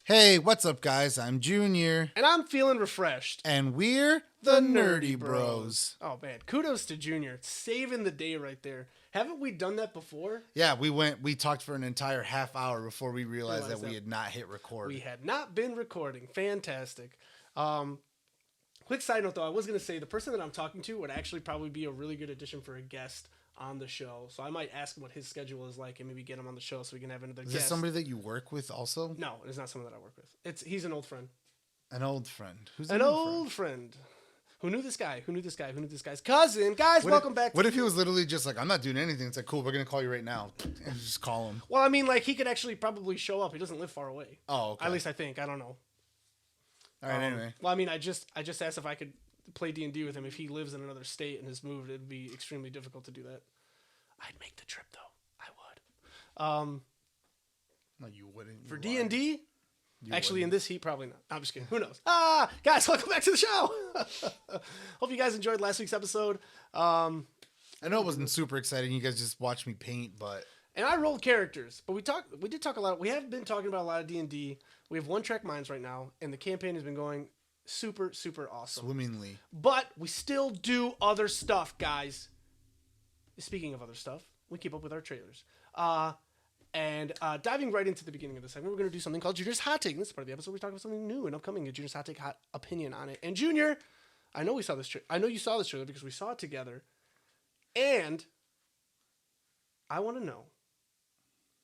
Hey, what's up, guys? I'm Junior. And I'm feeling refreshed. And we're the Nerdy Bros. Oh, man. Kudos to Junior. Saving the day right there. Haven't we done that before? Yeah, we talked for an entire half hour before we realized that we had not hit record. We had not been recording. Fantastic. Quick side note, though, I was going to say the person that I'm talking to would actually probably be a really good addition for a guest on the show. So I might ask him what his schedule is like and maybe get him on the show so we can have another guest. Is this somebody that you work with also? No, it's not someone that I work with. He's an old friend. An old friend. Who's an old friend? Who knew this guy? Who knew this guy? Who knew this guy's cousin? Guys, welcome back. What if he was literally just like, I'm not doing anything. It's like, cool, we're going to call you right now. And just call him. Well, I mean, like, he could actually probably show up. He doesn't live far away. Oh, okay. At least I think. I don't know. All right, anyway. Well, I mean, I just asked if I could play D&D with him. If he lives in another state and has moved, it'd be extremely difficult to do that. I'd make the trip, though. I would. No, you wouldn't. For D&D? Actually, wouldn't. in this heat, probably not. I'm just kidding. Who knows? Guys, welcome back to the show. Hope you guys enjoyed last week's episode. I know it wasn't super exciting. You guys just watched me paint, but... And I rolled characters, but we did talk a lot. We have been talking about a lot of D&D. We have one-track minds right now, and the campaign has been going super, super awesome. Swimmingly. But we still do other stuff, guys. Speaking of other stuff, we keep up with our trailers. And diving right into the beginning of the segment, we're going to do something called Junior's Hot Take. This is part of the episode. We're talking about something new and upcoming. A Junior's Hot Take, hot opinion on it. And Junior, I know we saw this. I know you saw this trailer because we saw it together. And I want to know,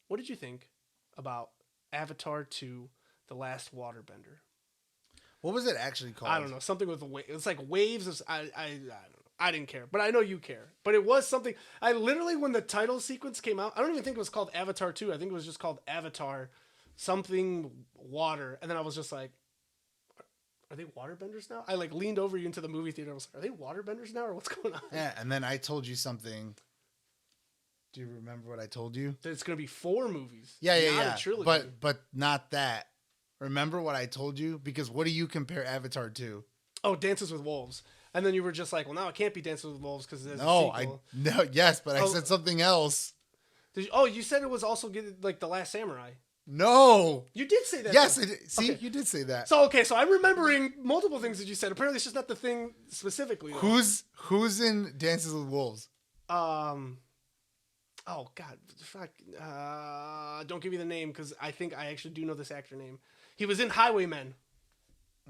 what did you think about Avatar 2: The Last Waterbender? What was it actually called? I don't know. Something with it's like waves of. I don't know. I didn't care, but I know you care. But it was something. I literally, when the title sequence came out, I don't even think it was called Avatar 2. I think it was just called Avatar something water. And then I was just like, are they waterbenders now? I like leaned over you into the movie theater. I was like, are they waterbenders now or what's going on? Yeah, and then I told you something. Do you remember what I told you? That it's going to be 4 movies. Yeah. A trilogy. But not that. Remember what I told you? Because what do you compare Avatar to? Oh, Dances with Wolves. And then you were just like, well, now it can't be Dances with Wolves because there's a sequel. I said something else. You said it was also like The Last Samurai. No. You did say that. Yes. Okay. You did say that. So I'm remembering multiple things that you said. Apparently, it's just not the thing specifically. Though. Who's in Dances with Wolves? Oh God, fuck. Don't give me the name because I think I actually do know this actor name. He was in Highwaymen.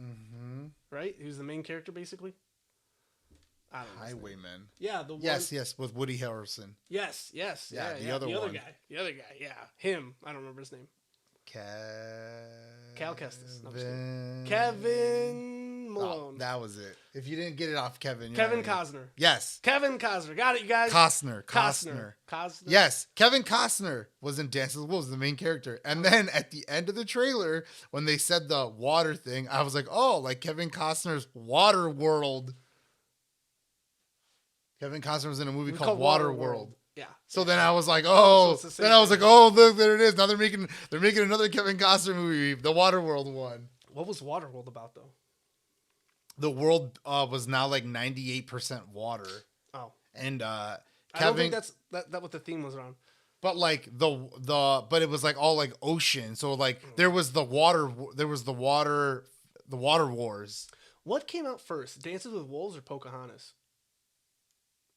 Mm-hmm. Right? He was the main character, basically. I don't know. Highwaymen. Yeah, the one. Yes, with Woody Harrelson. Yes. Yeah, the other guy. The other guy. Yeah, him. I don't remember his name. Cal Kestis. No, Kevin Malone. Oh, that was it. If you didn't get it off Kevin. Kevin Costner. Yes. Kevin Costner. Got it, you guys. Costner. Yes. Kevin Costner was in Dances with Wolves, the main character. And then at the end of the trailer, when they said the water thing, I was like, oh, like Kevin Costner's Water World. Kevin Costner was in a movie called Waterworld. Yeah. So then I was like, oh. So then I was like, oh, look, there it is. Now they're making another Kevin Costner movie, the Waterworld one. What was Waterworld about, though? The world was now like 98% water. Oh. And Kevin, I don't think that's what the theme was on. But like but it was like all like ocean. So like there was the water wars. What came out first, Dances with Wolves or Pocahontas?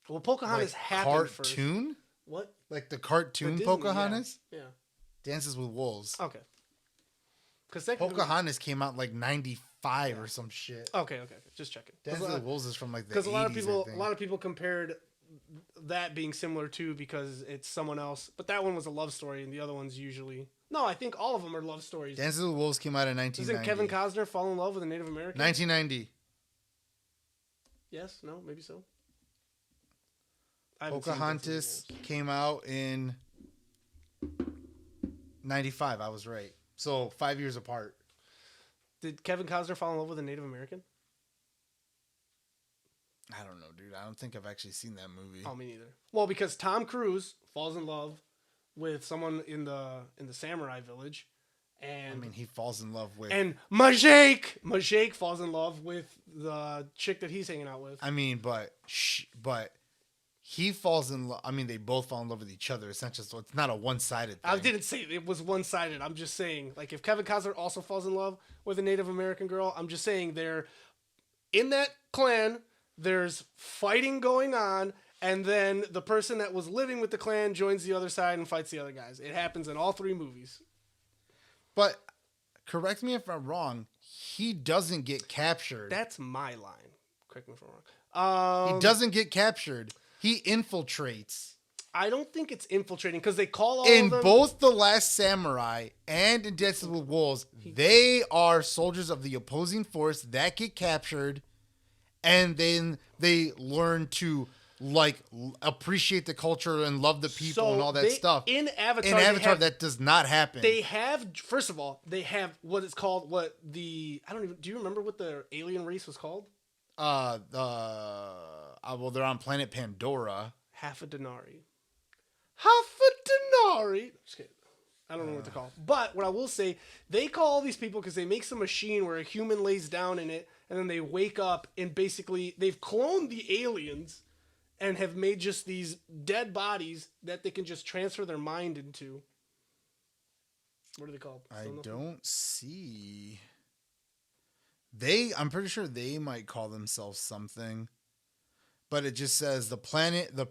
Well, Pocahontas like happened first. Cartoon? What? Like the cartoon Disney, Pocahontas? Yeah. Dances with Wolves. Okay. Because Pocahontas came out like 95 or some shit. Okay. Just checking. Dances with Wolves is from like the 80s. Because a lot of people compared that being similar to because it's someone else, but that one was a love story, and the other one's usually I think all of them are love stories. Dances with Wolves came out in 1990. Doesn't Kevin Costner fall in love with a Native American? 1990. Yes. No. Maybe so. Pocahontas came out in 95. I was right. So 5 years apart. Did Kevin Costner fall in love with a Native American? I don't know, dude. I don't think I've actually seen that movie. Oh, me neither. Well, because Tom Cruise falls in love with someone in the samurai village, and I mean, he falls in love with. And Majake falls in love with the chick that he's hanging out with. I mean, but he falls in love. I mean, they both fall in love with each other. It's not a one-sided thing. I didn't say it was one-sided. I'm just saying, like, if Kevin Costner also falls in love with a Native American girl, I'm just saying they're in that clan. There's fighting going on, and then the person that was living with the clan joins the other side and fights the other guys. It happens in all 3 movies. But correct me if I'm wrong. He doesn't get captured. That's my line. Correct me if I'm wrong. He doesn't get captured. He infiltrates. I don't think it's infiltrating because they call all in of them. both The Last Samurai and in Dances with Wolves, they are soldiers of the opposing force that get captured, and then they learn to like appreciate the culture and love the people and all that stuff. In Avatar, that does not happen. They have, first of all, they have what it's called. Do you remember what the alien race was called? Well, they're on planet Pandora. Half a denari. Just kidding. I don't know what to call. But what I will say, they call all these people because they make some machine where a human lays down in it, and then they wake up, and basically they've cloned the aliens and have made just these dead bodies that they can just transfer their mind into. What are they called? I don't see. I'm pretty sure they might call themselves something. But it just says the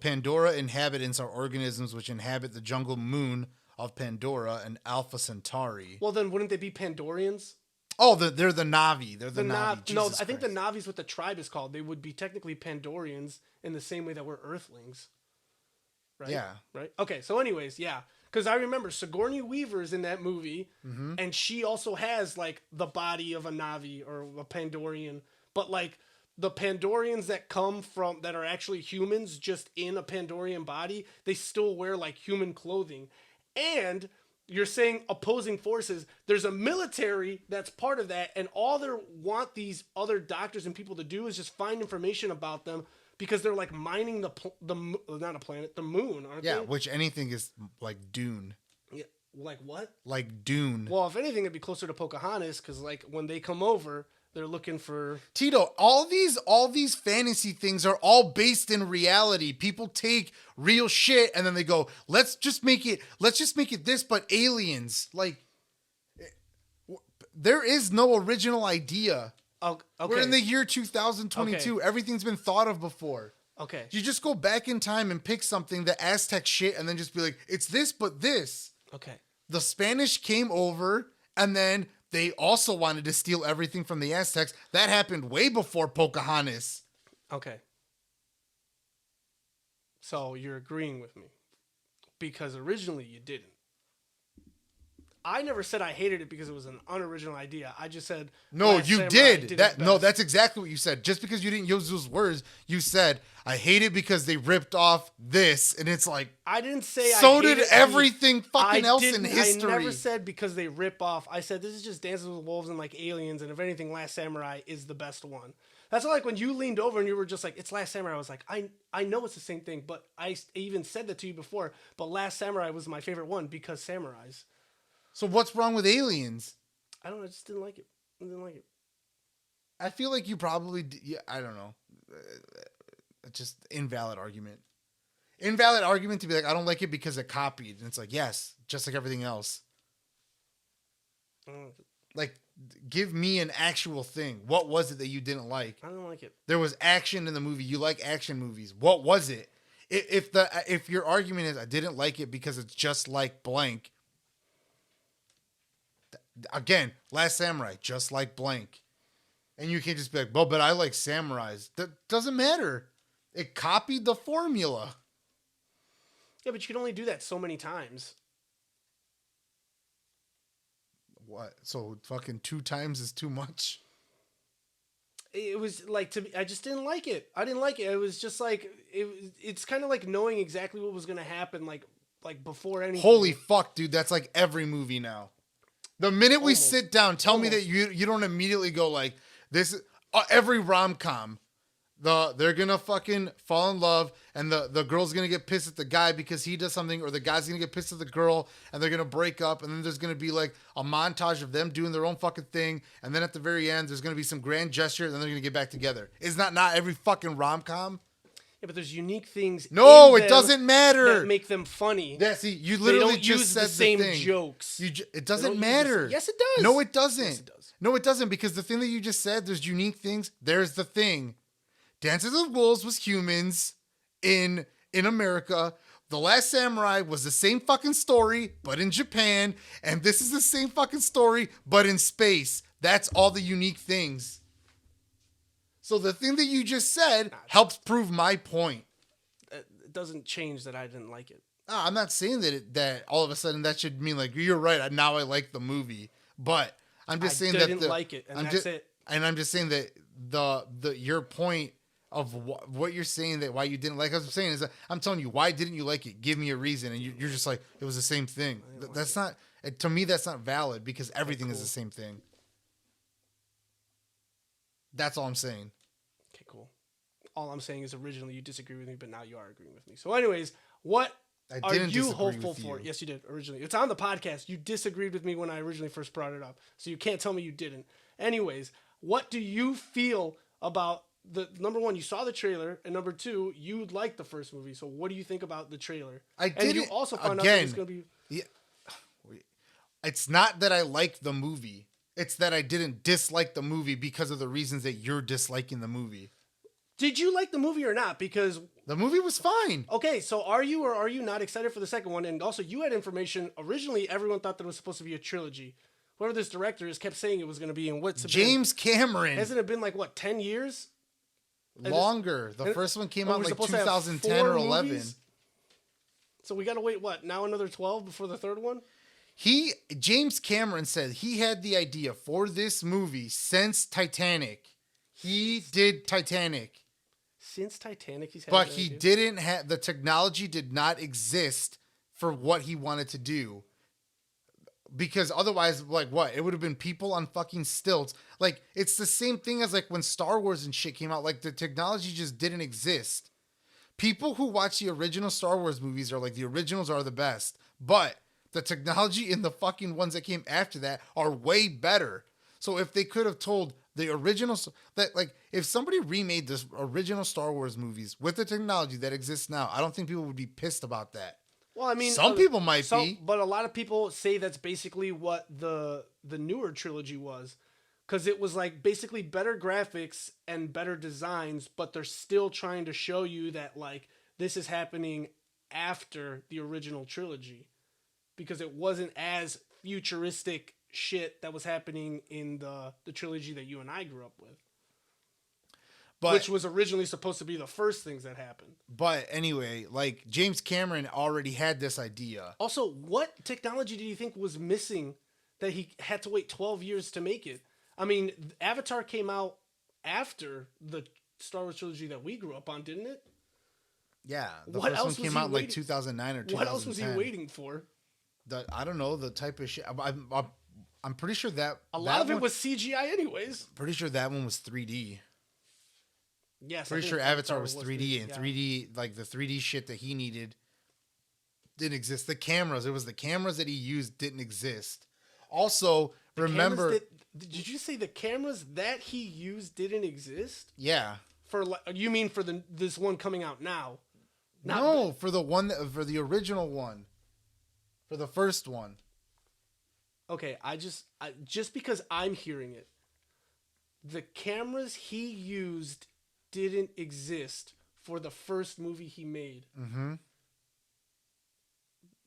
Pandora inhabitants are organisms which inhabit the jungle moon of Pandora and Alpha Centauri. Well, then wouldn't they be Pandorians? Oh, they're the Na'vi. They're the Na'vi. No, I think the Na'vi's what the tribe is called. They would be technically Pandorians in the same way that we're Earthlings. Right? Yeah. Right? Okay, so anyways, yeah. Because I remember Sigourney Weaver is in that movie, and she also has, like, the body of a Na'vi or a Pandorian. But, like, the Pandorians that are actually humans just in a Pandorian body, they still wear, like, human clothing. And you're saying opposing forces. There's a military that's part of that, and all they want these other doctors and people to do is just find information about them because they're like mining the moon, aren't they? Yeah, which anything is like Dune. Yeah, like what? Like Dune. Well, if anything, it'd be closer to Pocahontas because like when they come over, they're looking for Tito. All these fantasy things are all based in reality. People take real shit and then they go, let's just make it this, but aliens. Like, there is no original idea. Okay. We're in the year 2022. Okay. Everything's been thought of before. Okay. You just go back in time and pick something, the Aztec shit, and then just be like, it's this, but this. Okay. The Spanish came over, and then they also wanted to steal everything from the Aztecs. That happened way before Pocahontas. Okay. So you're agreeing with me. Because originally you didn't. I never said I hated it because it was an unoriginal idea. I just said no, Last you Samurai did. Best. That's exactly what you said. Just because you didn't use those words, you said I hate it because they ripped off this, and it's like I didn't say. So I did hated everything fucking else in history. I never said because they rip off. I said this is just Dances with Wolves and like Aliens, and if anything, Last Samurai is the best one. That's like when you leaned over and you were just like, "It's Last Samurai." I was like, I know it's the same thing, but I even said that to you before. But Last Samurai was my favorite one because samurais. So what's wrong with Aliens? I don't know. I just didn't like it. I feel like you probably... Yeah, I don't know. Just invalid argument. Invalid argument to be like, I don't like it because it copied. And it's like, yes, just like everything else. Like, give me an actual thing. What was it that you didn't like? I don't like it. There was action in the movie. You like action movies. What was it? If your argument is, I didn't like it because it's just like blank... Again, Last Samurai, just like blank. And you can't just be like, well, but I like samurais. That doesn't matter. It copied the formula. Yeah, but you can only do that so many times. What? So fucking 2 times is too much? It was like, I just didn't like it. I didn't like it. It was just like, it's kind of like knowing exactly what was going to happen, like before anything. Holy fuck, dude. That's like every movie now. The minute we sit down, tell me that you don't immediately go like this. Every rom-com, they're gonna fucking fall in love, and the girl's gonna get pissed at the guy because he does something, or the guy's gonna get pissed at the girl, and they're gonna break up, and then there's gonna be like a montage of them doing their own fucking thing, and then at the very end, there's gonna be some grand gesture, and then they're gonna get back together. Is not every fucking rom-com? Yeah, but there's unique things. No, in it them doesn't matter. That make them funny. Yeah, see, you They literally don't just use said the same thing. jokes. It doesn't matter. Yes, it does. No, it doesn't. Yes, it does. No, it doesn't, because the thing that you just said, there's unique things. There's the thing. Dances with Wolves was humans in America. The Last Samurai was the same fucking story, but in Japan. And this is the same fucking story, but in space. That's all the unique things. So the thing that you just said helps prove my point. It doesn't change that I didn't like it. I'm not saying that all of a sudden that should mean like, you're right, now I like the movie. But I'm just saying that I didn't like it, and that's it. And I'm just saying that your point of what you're saying, that why you didn't like, as I'm saying, is that I'm telling you, why didn't you like it? Give me a reason. And you're just like, it was the same thing. That's not, to me, that's not valid, because everything is the same thing. That's all I'm saying. Okay, cool. All I'm saying is originally you disagree with me, but now you are agreeing with me. So anyways, what are you hopeful for? Yes, you did originally. It's on the podcast. You disagreed with me when I originally first brought it up. So you can't tell me you didn't. Anyways, what do you feel about the number one, you saw the trailer, and number two, you liked the first movie. So what do you think about the trailer? And you also found out that it's going to be... Yeah, it's not that I liked the movie. It's that I didn't dislike the movie because of the reasons that you're disliking the movie. Did you like the movie or not? Because the movie was fine. Okay, so are you or are you not excited for the second one? And also, you had information. Originally, everyone thought that it was supposed to be a trilogy. Whoever this director is kept saying it was going to be in what's James Cameron. Hasn't it been like, what, 10 years? Longer. The first one came out like 2010 or 11. Movies? So we got to wait, what, now another 12 before the third one? James Cameron said he had the idea for this movie since Titanic. He did Titanic. Since Titanic, he's had But he didn't have, the technology did not exist for what he wanted to do. Because otherwise, like, what? It would have been people on fucking stilts. Like, it's the same thing as like when Star Wars and shit came out. Like, the technology just didn't exist. People who watch the original Star Wars movies are like, the originals are the best. But the technology in the fucking ones that came after that are way better. So if they could have told the original, that like, if somebody remade this original Star Wars movies with the technology that exists now, I don't think people would be pissed about that. Well, I mean, some people might be, but a lot of people say that's basically what the newer trilogy was, because it was like basically better graphics and better designs, but they're still trying to show you that like this is happening after the original trilogy, because it wasn't as futuristic shit that was happening in the trilogy that you and I grew up with. But, which was originally supposed to be the first things that happened. But anyway, like, James Cameron already had this idea. Also, what technology do you think was missing that he had to wait 12 years to make it? I mean, Avatar came out after the Star Wars trilogy that we grew up on, didn't it? Yeah. The first one came out in like 2009 or 2010. What else was he waiting for? I don't know, the type of shit. I'm pretty sure that... A lot of it was CGI anyways. Pretty sure that one was 3D. Yes, pretty sure Avatar was 3D, and 3D, like the 3D shit that he needed didn't exist. The cameras, it was the cameras that he used didn't exist. Also, remember, did you say the cameras that he used didn't exist? Yeah. You mean for this one coming out now? No, for the original one, for the first one. Okay, just because I'm hearing it, the cameras he used didn't exist for the first movie he made. Mm-hmm.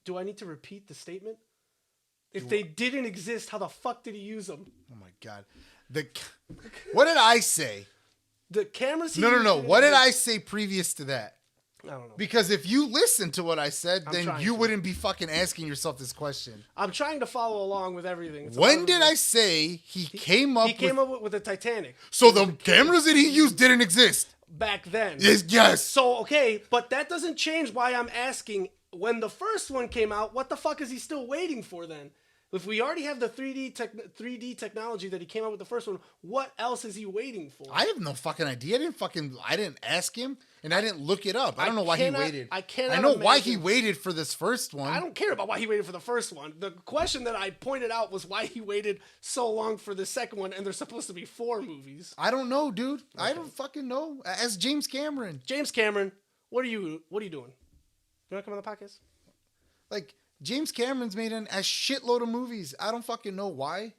Do I need to repeat the statement? If they didn't exist, how the fuck did he use them? Oh my god! What did I say? The cameras. No. What did I say previous to that? I don't know. Because if you listen to what I said, then you wouldn't be fucking asking yourself this question. I'm trying to follow along with everything. When did I say he came up with the Titanic? So the cameras that he used didn't exist back then. Yes. So, okay, but that doesn't change why I'm asking, when the first one came out, what the fuck is he still waiting for then? If we already have the 3D technology that he came up with the first one, what else is he waiting for? I have no fucking idea. I didn't ask him, and I didn't look it up. I don't know why he waited. I know why he waited for this first one. I don't care about why he waited for the first one. The question that I pointed out was why he waited so long for the second one, and there's supposed to be 4 movies. I don't know, dude. Okay. I don't fucking know. Ask James Cameron. James Cameron, What are you doing? You want to come on the podcast? Like, James Cameron's made a shitload of movies. I don't fucking know why.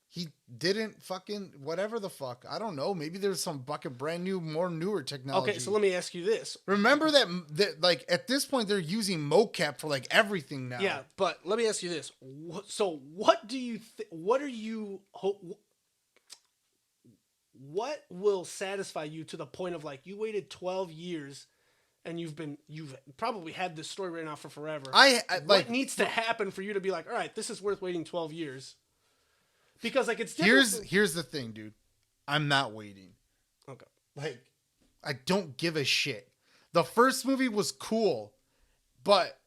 He didn't fucking whatever the fuck. I don't know. Maybe there's some fucking brand new, newer technology. Okay, so let me ask you this. Remember that like at this point they're using mocap for like everything now. Yeah, but let me ask you this. So what do you what are you what will satisfy you to the point of like you waited 12 years and you've probably had this story right now for forever. What needs to happen for you to be like, all right, this is worth waiting 12 years? Because like it's different. Here's the thing, dude. I'm not waiting. Okay. Like, I don't give a shit. The first movie was cool, but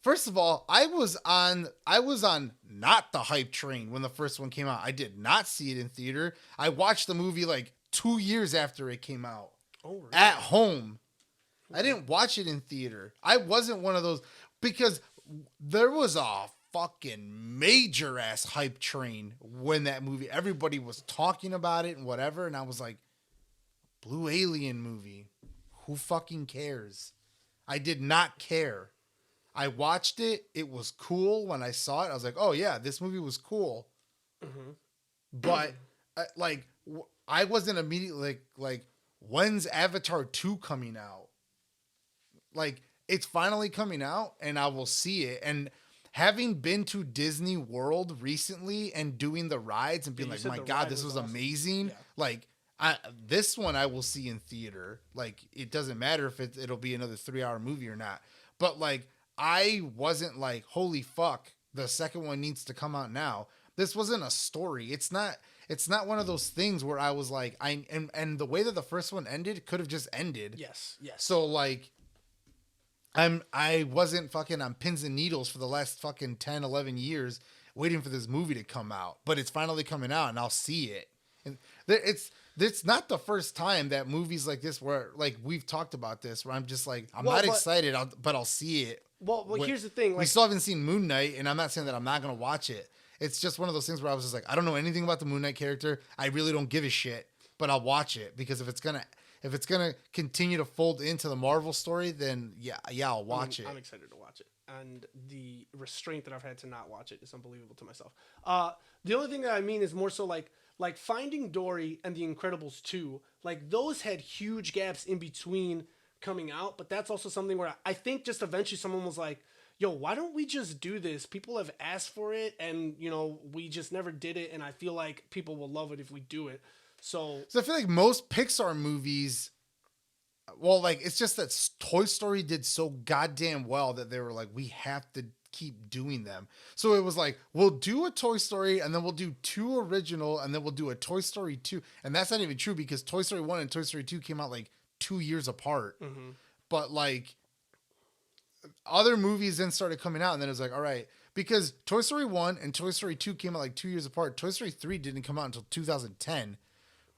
first of all, I was on not the hype train when the first one came out. I did not see it in theater. I watched the movie like 2 years after it came out. Oh, really? At home. I didn't watch it in theater. I wasn't one of those because there was a fucking major ass hype train when that movie, everybody was talking about it and whatever, and I was like, Blue Alien movie, who fucking cares? I did not care. I watched it. It was cool when I saw it. I was like, oh yeah, this movie was cool. Mm-hmm. But I wasn't immediately like when's Avatar 2 coming out? Like, it's finally coming out and I will see it. And having been to Disney World recently and doing the rides and being like, my God, this was awesome. Amazing. Yeah. Like, this one I will see in theater. Like, it doesn't matter if it'll be another 3-hour movie or not. But like, I wasn't like, holy fuck, the second one needs to come out now. This wasn't a story. It's not one of those things where I was like, and the way that the first one ended could have just ended. Yes. So like, I wasn't fucking on pins and needles for the last fucking 10, 11 years waiting for this movie to come out, but it's finally coming out and I'll see it. And it's not the first time that movies like this where like we've talked about this where I'm just like, I'm not excited, but I'll see it. Well, here's the thing. We still haven't seen Moon Knight and I'm not saying that I'm not going to watch it. It's just one of those things where I was just like, I don't know anything about the Moon Knight character. I really don't give a shit, but I'll watch it because if it's gonna continue to fold into the Marvel story, then yeah, I'll watch it. I'm excited to watch it, and the restraint that I've had to not watch it is unbelievable to myself. The only thing that I mean is more so like Finding Dory and The Incredibles 2. Like those had huge gaps in between coming out, but that's also something where I think just eventually someone was like, yo, why don't we just do this? People have asked for it, and we just never did it, and I feel like people will love it if we do it. So I feel like most Pixar movies, well, like it's just that Toy Story did so goddamn well that they were like, we have to keep doing them. So it was like, we'll do a Toy Story and then we'll do 2 original and then we'll do a Toy Story 2. And that's not even true because Toy Story 1 and Toy Story 2 came out like 2 years apart. Mm-hmm. But like other movies then started coming out and then it was like, all right, because Toy Story 1 and Toy Story 2 came out like 2 years apart. Toy Story 3 didn't come out until 2010.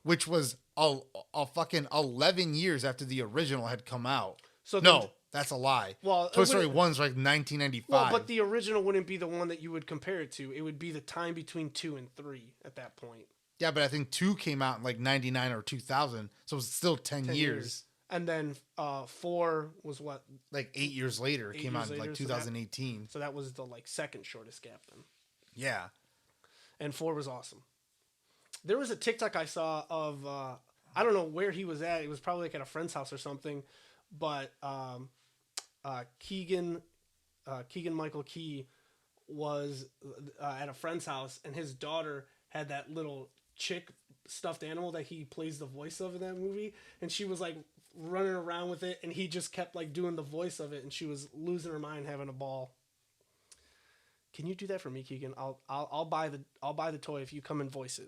Which was a fucking 11 years after the original had come out. So no, that's a lie. Well, Toy Story 1's like 1995. Well, but the original wouldn't be the one that you would compare it to. It would be the time between 2 and 3 at that point. Yeah, but I think 2 came out in like 99 or 2000, so it was still 10 years. And then 4 was what? Like 8 years later. It came out in like 2018. So that was the like second shortest gap then. Yeah. And 4 was awesome. There was a TikTok I saw of, I don't know where he was at. It was probably like at a friend's house or something. But Keegan Michael Key was at a friend's house. And his daughter had that little chick stuffed animal that he plays the voice of in that movie. And she was like running around with it. And he just kept like doing the voice of it. And she was losing her mind having a ball. Can you do that for me, Keegan? I'll buy the toy if you come and voice it.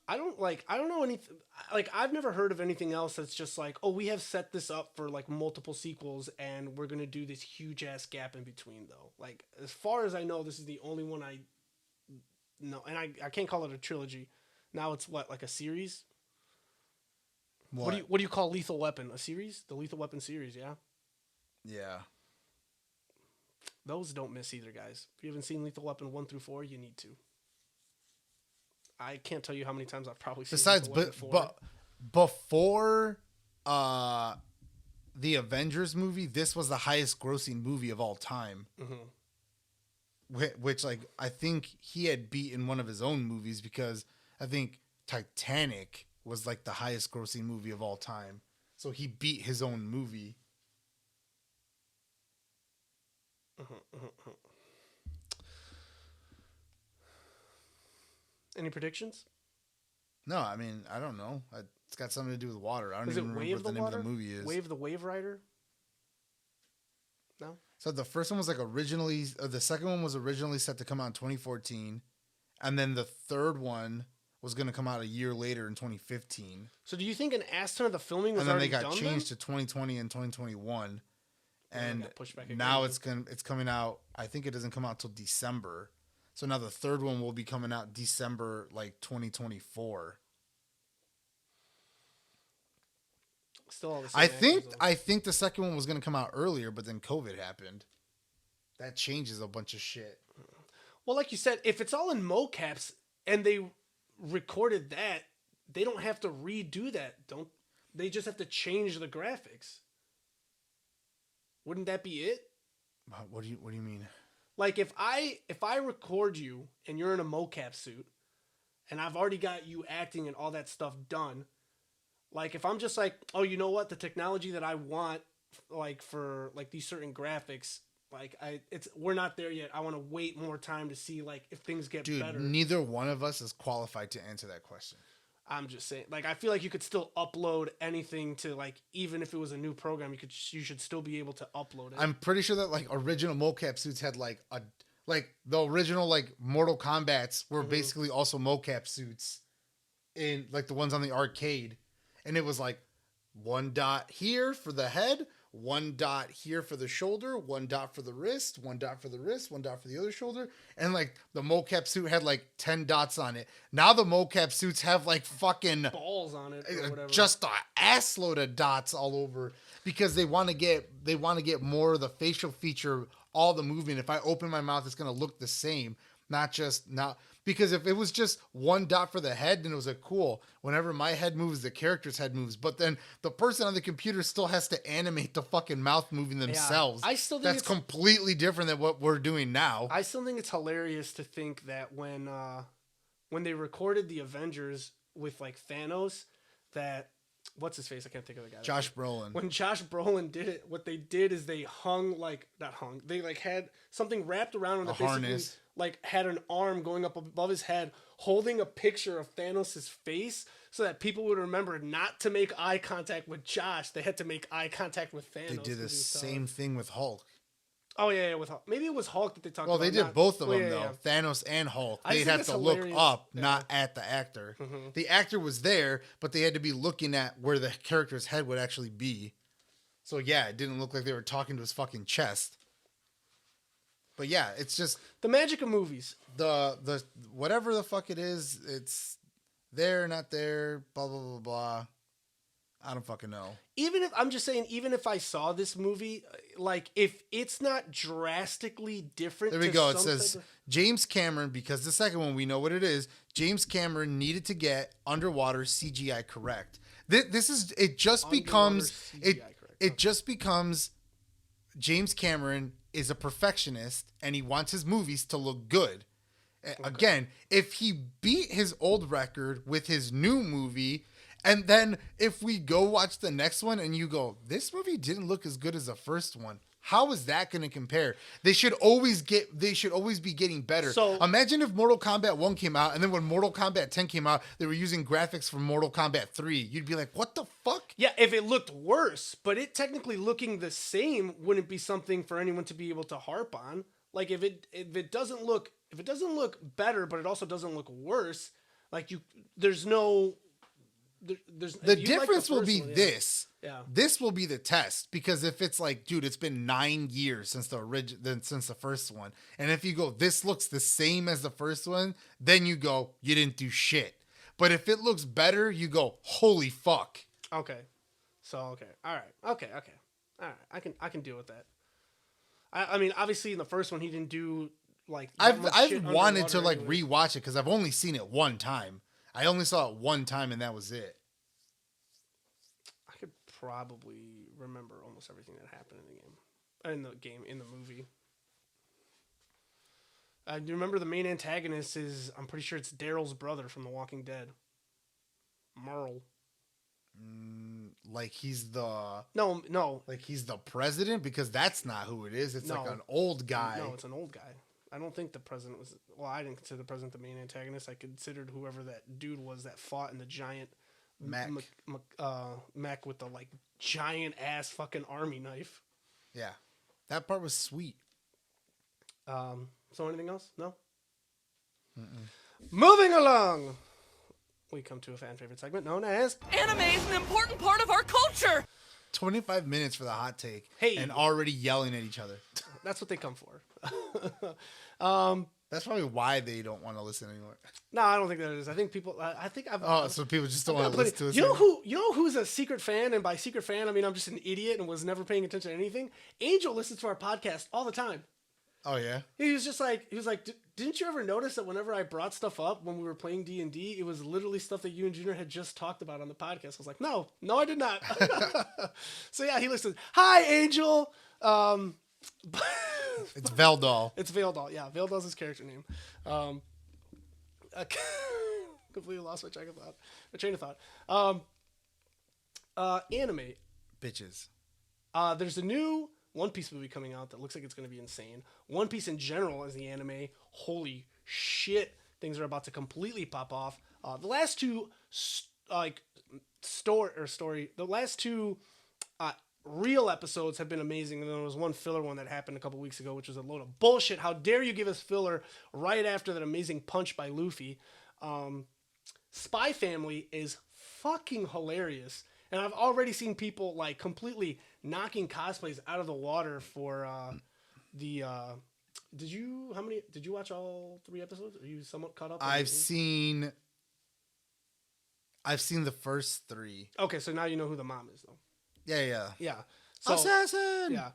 I don't know anything. Like, I've never heard of anything else that's just like, oh, we have set this up for like multiple sequels and we're going to do this huge ass gap in between though. Like, as far as I know, this is the only one I know. And I can't call it a trilogy. Now it's what, like a series? What do you call Lethal Weapon? A series? The Lethal Weapon series, yeah? Yeah. Those don't miss either, guys. If you haven't seen Lethal Weapon 1 through 4, you need to. I can't tell you how many times I've probably seen. Besides, but before the Avengers movie, this was the highest grossing movie of all time. Mm-hmm. Which, like, I think he had beaten one of his own movies, because I think Titanic was like the highest grossing movie of all time. So he beat his own movie. Any predictions? No, I mean, I don't know. It's got something to do with water. I don't Is even it remember Wave what the name of the movie is. Wave the Wave Rider? No? So the first one was like originally, the second one was originally set to come out in 2014. And then the third one was going to come out a year later in 2015. So do you think an ass ton of the filming was already done? And then they got changed to 2020 and 2021. And back now it's coming out, I think it doesn't come out till December. So now the third one will be coming out December, like 2024. Still all the same. I think the second one was going to come out earlier, but then COVID happened. That changes a bunch of shit. Well, like you said, if it's all in mocaps and they recorded that, they don't have to redo that. They just have to change the graphics. Wouldn't that be it? What do you mean? Like if I record you and you're in a mocap suit and I've already got you acting and all that stuff done, like if I'm just like, oh, you know what, the technology that I want, like for like these certain graphics, like we're not there yet. I want to wait more time to see like if things get better. Neither one of us is qualified to answer that question. I'm just saying, like, I feel like you could still upload anything to, like, even if it was a new program, you should still be able to upload it. I'm pretty sure that like original mocap suits had like the original like Mortal Kombats were basically also mocap suits in like the ones on the arcade, and it was like 1 dot here for the head, 1 dot here for the shoulder, 1 dot for the wrist, 1 dot for the wrist, 1 dot for the other shoulder. And like the mocap suit had like 10 dots on it. Now the mocap suits have like fucking balls on it or whatever. Just a ass load of dots all over, because they want to get more of the facial feature, all the movement. If I open my mouth, it's going to look the same. Because if it was just 1 dot for the head, then it was like, cool. Whenever my head moves, the character's head moves. But then the person on the computer still has to animate the fucking mouth moving themselves. Yeah, I still think that's completely different than what we're doing now. I still think it's hilarious to think that when they recorded the Avengers with like Thanos, that what's his face? I can't think of the guy. Josh Brolin. When Josh Brolin did it, what they did is they they like had something wrapped around him that basically harness. Like had an arm going up above his head holding a picture of Thanos' face so that people would remember not to make eye contact with Josh. They had to make eye contact with Thanos. They did the same thing with Hulk. Oh, yeah, with Hulk. Maybe it was Hulk that they talked about. Well, they did both of them, though. Thanos and Hulk. They'd have to look up, not at the actor. Mm-hmm. The actor was there, but they had to be looking at where the character's head would actually be. So, yeah, it didn't look like they were talking to his fucking chest. But, yeah, it's just... the magic of movies. The whatever the fuck it is, it's there, not there, blah, blah, blah, blah. I don't fucking know. Even if I saw this movie, like if it's not drastically different. There we go. It says James Cameron, because the second one we know what it is. James Cameron needed to get underwater CGI correct. It just becomes James Cameron is a perfectionist and he wants his movies to look good. Okay. Again, if he beat his old record with his new movie, and then if we go watch the next one and you go, this movie didn't look as good as the first one, how is that going to compare? They should always be getting better. So imagine if Mortal Kombat 1 came out, and then when Mortal Kombat 10 came out, they were using graphics from Mortal Kombat 3. You'd be like, what the fuck? Yeah, if it looked worse, but it technically looking the same wouldn't be something for anyone to be able to harp on. Like if it doesn't look better, but it also doesn't look worse, like there's no. The difference will be this. Yeah. This will be the test, because if it's like, dude, it's been 9 years since the first one, and if you go, this looks the same as the first one, then you go, you didn't do shit. But if it looks better, you go, holy fuck. Okay. So okay, all right, okay, all right. I can deal with that. I mean, obviously in the first one he didn't do like that much I've shit wanted to underwater like anyways. rewatch it because I've only seen it one time. I only saw it one time and that was it. I could probably remember almost everything that happened in the movie. I do remember the main antagonist is, I'm pretty sure it's Daryl's brother from The Walking Dead. Merle. Like he's the No. like he's the president because that's not who it is. It's like No. an old guy. No, it's an old guy. I don't think the president was. Well, I didn't consider the president the main antagonist. I considered whoever that dude was that fought in the giant Mac. Mac with the like giant ass fucking army knife. Yeah, that part was sweet. So anything else? No. Moving along, we come to a fan favorite segment known as Anime is an important part of our culture. 25 minutes for the hot take. Hey. And already yelling at each other. That's what they come for. That's probably why they don't want to listen anymore. No, I don't think that is. I think people. I think I've. Oh, so people just don't want to listen to us. You know who? You know who's a secret fan, and by secret fan, I mean I'm just an idiot and was never paying attention to anything. Angel listens to our podcast all the time. Oh yeah. He was like, didn't you ever notice that whenever I brought stuff up when we were playing D&D, it was literally stuff that you and Junior had just talked about on the podcast? I was like, no, I did not. So yeah, he listens. Hi, Angel. It's Veldal. It's Veldal. Yeah, Veldal's his character name. I completely lost my train of thought. Anime. Bitches. There's a new One Piece movie coming out that looks like it's going to be insane. One Piece in general as the anime, holy shit, things are about to completely pop off. The last two the last two real episodes have been amazing, and then there was one filler one that happened a couple weeks ago, which was a load of bullshit. How dare you give us filler right after that amazing punch by Luffy? Spy Family is fucking hilarious. And I've already seen people like completely knocking cosplays out of the water for the. Did you watch all 3 episodes? Are you somewhat caught up? I've seen the first 3. Okay, so now you know who the mom is, though. Yeah. So, Assassin. yeah.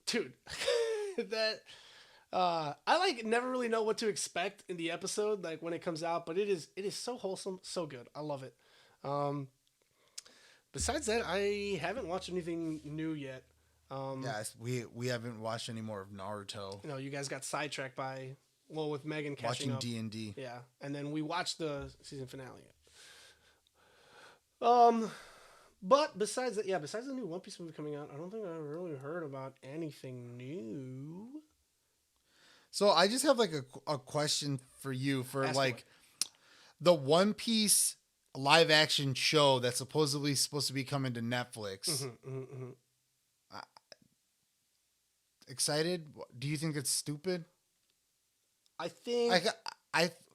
Dude, that. I like never really know what to expect in the episode, like when it comes out, but it is so wholesome, so good. I love it. Besides that, I haven't watched anything new yet. Yes, we haven't watched any more of Naruto. You know, you guys got sidetracked with Megan catching watching up. D&D. Yeah, and then we watched the season finale. But besides that, besides the new One Piece movie coming out, I don't think I really heard about anything new. So I just have like a question for you for Ask like the One Piece live action show that's supposedly supposed to be coming to Netflix. Excited? Do you think it's stupid? I think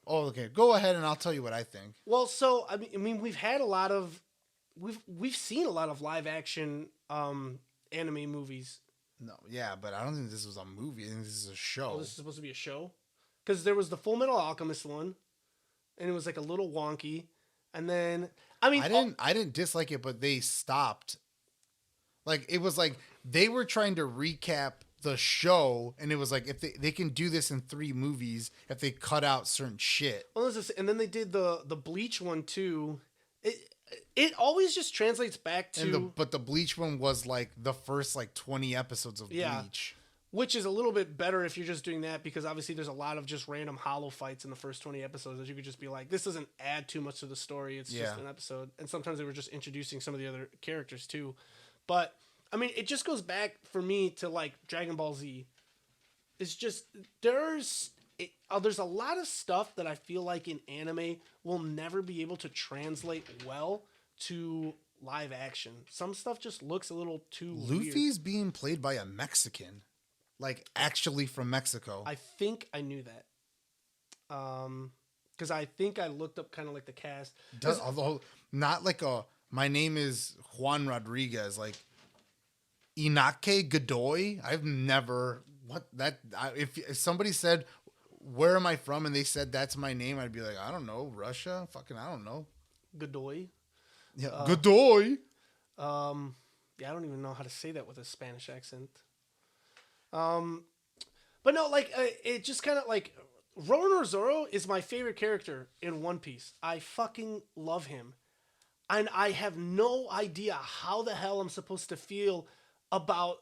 okay. Go ahead and I'll tell you what I think. Well, so I mean we've had we've seen a lot of live action anime movies. No, yeah, but I don't think this was a movie. I think this is a show. Oh, this is supposed to be a show? Because there was the Full Metal Alchemist one, and it was like a little wonky. And then I didn't dislike it, but they stopped. Like it was like they were trying to recap the show, and it was like if they can do this in 3 movies if they cut out certain shit. Well, and then they did the Bleach one too. It always just translates back to but the Bleach one was like the first like 20 episodes of Bleach. Which is a little bit better if you're just doing that, because obviously there's a lot of just random hollow fights in the first 20 episodes that you could just be like, this doesn't add too much to the story. It's just an episode. And sometimes they were just introducing some of the other characters too. But I mean, it just goes back for me to like Dragon Ball Z. It's just, there's a lot of stuff that I feel like in anime will never be able to translate well to live action. Some stuff just looks a little too Luffy's being played by a Mexican. Like, actually from Mexico. I think I knew that. Because I think I looked up kind of like the cast. Although, not like my name is Juan Rodriguez. Like, Inake Godoy? I've never... If somebody said, where am I from? And they said, that's my name. I'd be like, I don't know. Russia? Fucking, I don't know. Godoy? Yeah, Godoy. Yeah, I don't even know how to say that with a Spanish accent. But But no, like it just kind of like Roronoa Zoro is my favorite character in One Piece. I fucking love him, and I have no idea how the hell I'm supposed to feel about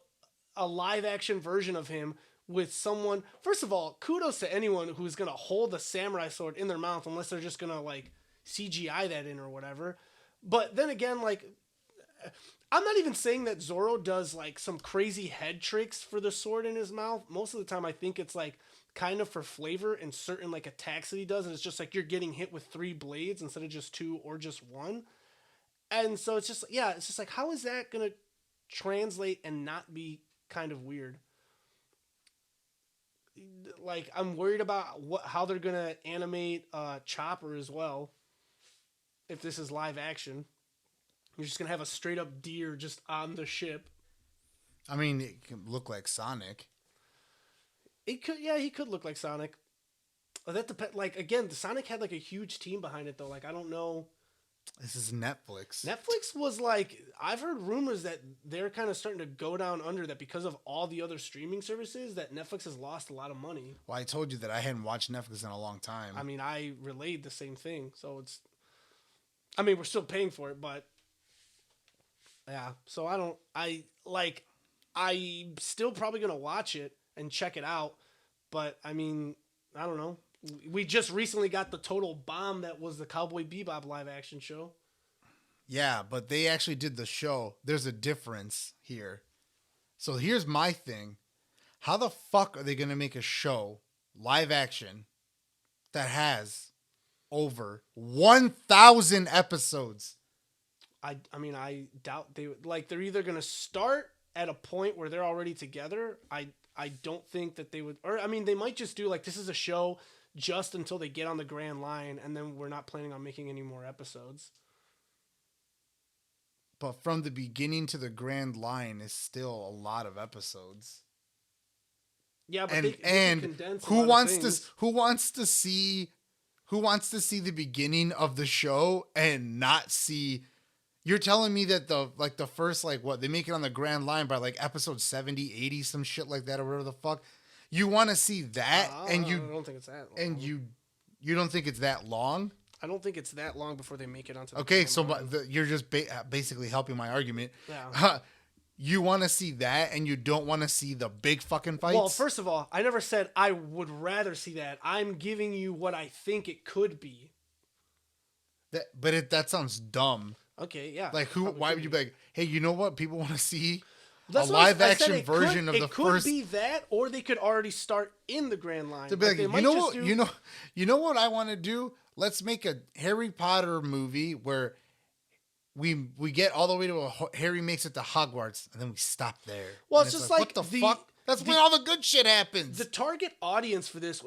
a live action version of him with someone. First of all, kudos to anyone who's gonna hold a samurai sword in their mouth, unless they're just gonna like CGI that in or whatever. But then again, like I'm not even saying that Zoro does like some crazy head tricks for the sword in his mouth. Most of the time, I think it's like kind of for flavor and certain like attacks that he does, and it's just like you're getting hit with 3 blades instead of just 2 or just 1. And so it's just it's just like how is that gonna translate and not be kind of weird? Like I'm worried about how they're gonna animate Chopper as well. If this is live action, you're just gonna have a straight up deer just on the ship. I mean, it can look like Sonic. It could, yeah, he could look like Sonic. That depend. Like again, the Sonic had like a huge team behind it though. Like I don't know. This is Netflix. Netflix was like, I've heard rumors that they're kind of starting to go down under that because of all the other streaming services that Netflix has lost a lot of money. Well, I told you that I hadn't watched Netflix in a long time. I mean, I relayed the same thing. So it's, I mean, we're still paying for it, but yeah. So I'm still probably going to watch it and check it out. But I mean, I don't know. We just recently got the total bomb that was the Cowboy Bebop live action show. Yeah, but they actually did the show. There's a difference here. So here's my thing. How the fuck are they going to make a show, live action, that has over 1,000 episodes? I mean, I doubt they would. Like, they're either going to start at a point where they're already together. I don't think that they would. Or, I mean, they might just do, like, this is a show just until they get on the Grand Line, and then we're not planning on making any more episodes. But from the beginning to the Grand Line is still a lot of episodes. Yeah, but and they can condense who a lot wants of things. who wants to see the beginning of the show and not see? You're telling me that the first they make it on the Grand Line by like episode 70, 80, some shit like that or whatever the fuck. You want to see that and you I don't think it's that long. And you don't think it's that long? I don't think it's that long before they make it onto the Okay, Grand so Line. you're just basically helping my argument. Yeah. You want to see that and you don't want to see the big fucking fights? Well, first of all, I never said I would rather see that. I'm giving you what I think it could be. That sounds dumb. Okay, yeah. Like why would you be like, hey, you know what? People want to see That's a what live I action said. version of the first. It could be that, or they could already start in the Grand Line. To be like, they you might know just what? do- You know what I want to do? Let's make a Harry Potter movie where we get all the way to Harry makes it to Hogwarts, and then we stop there. Well, And it's just like what the fuck? That's when all the good shit happens. The target audience for this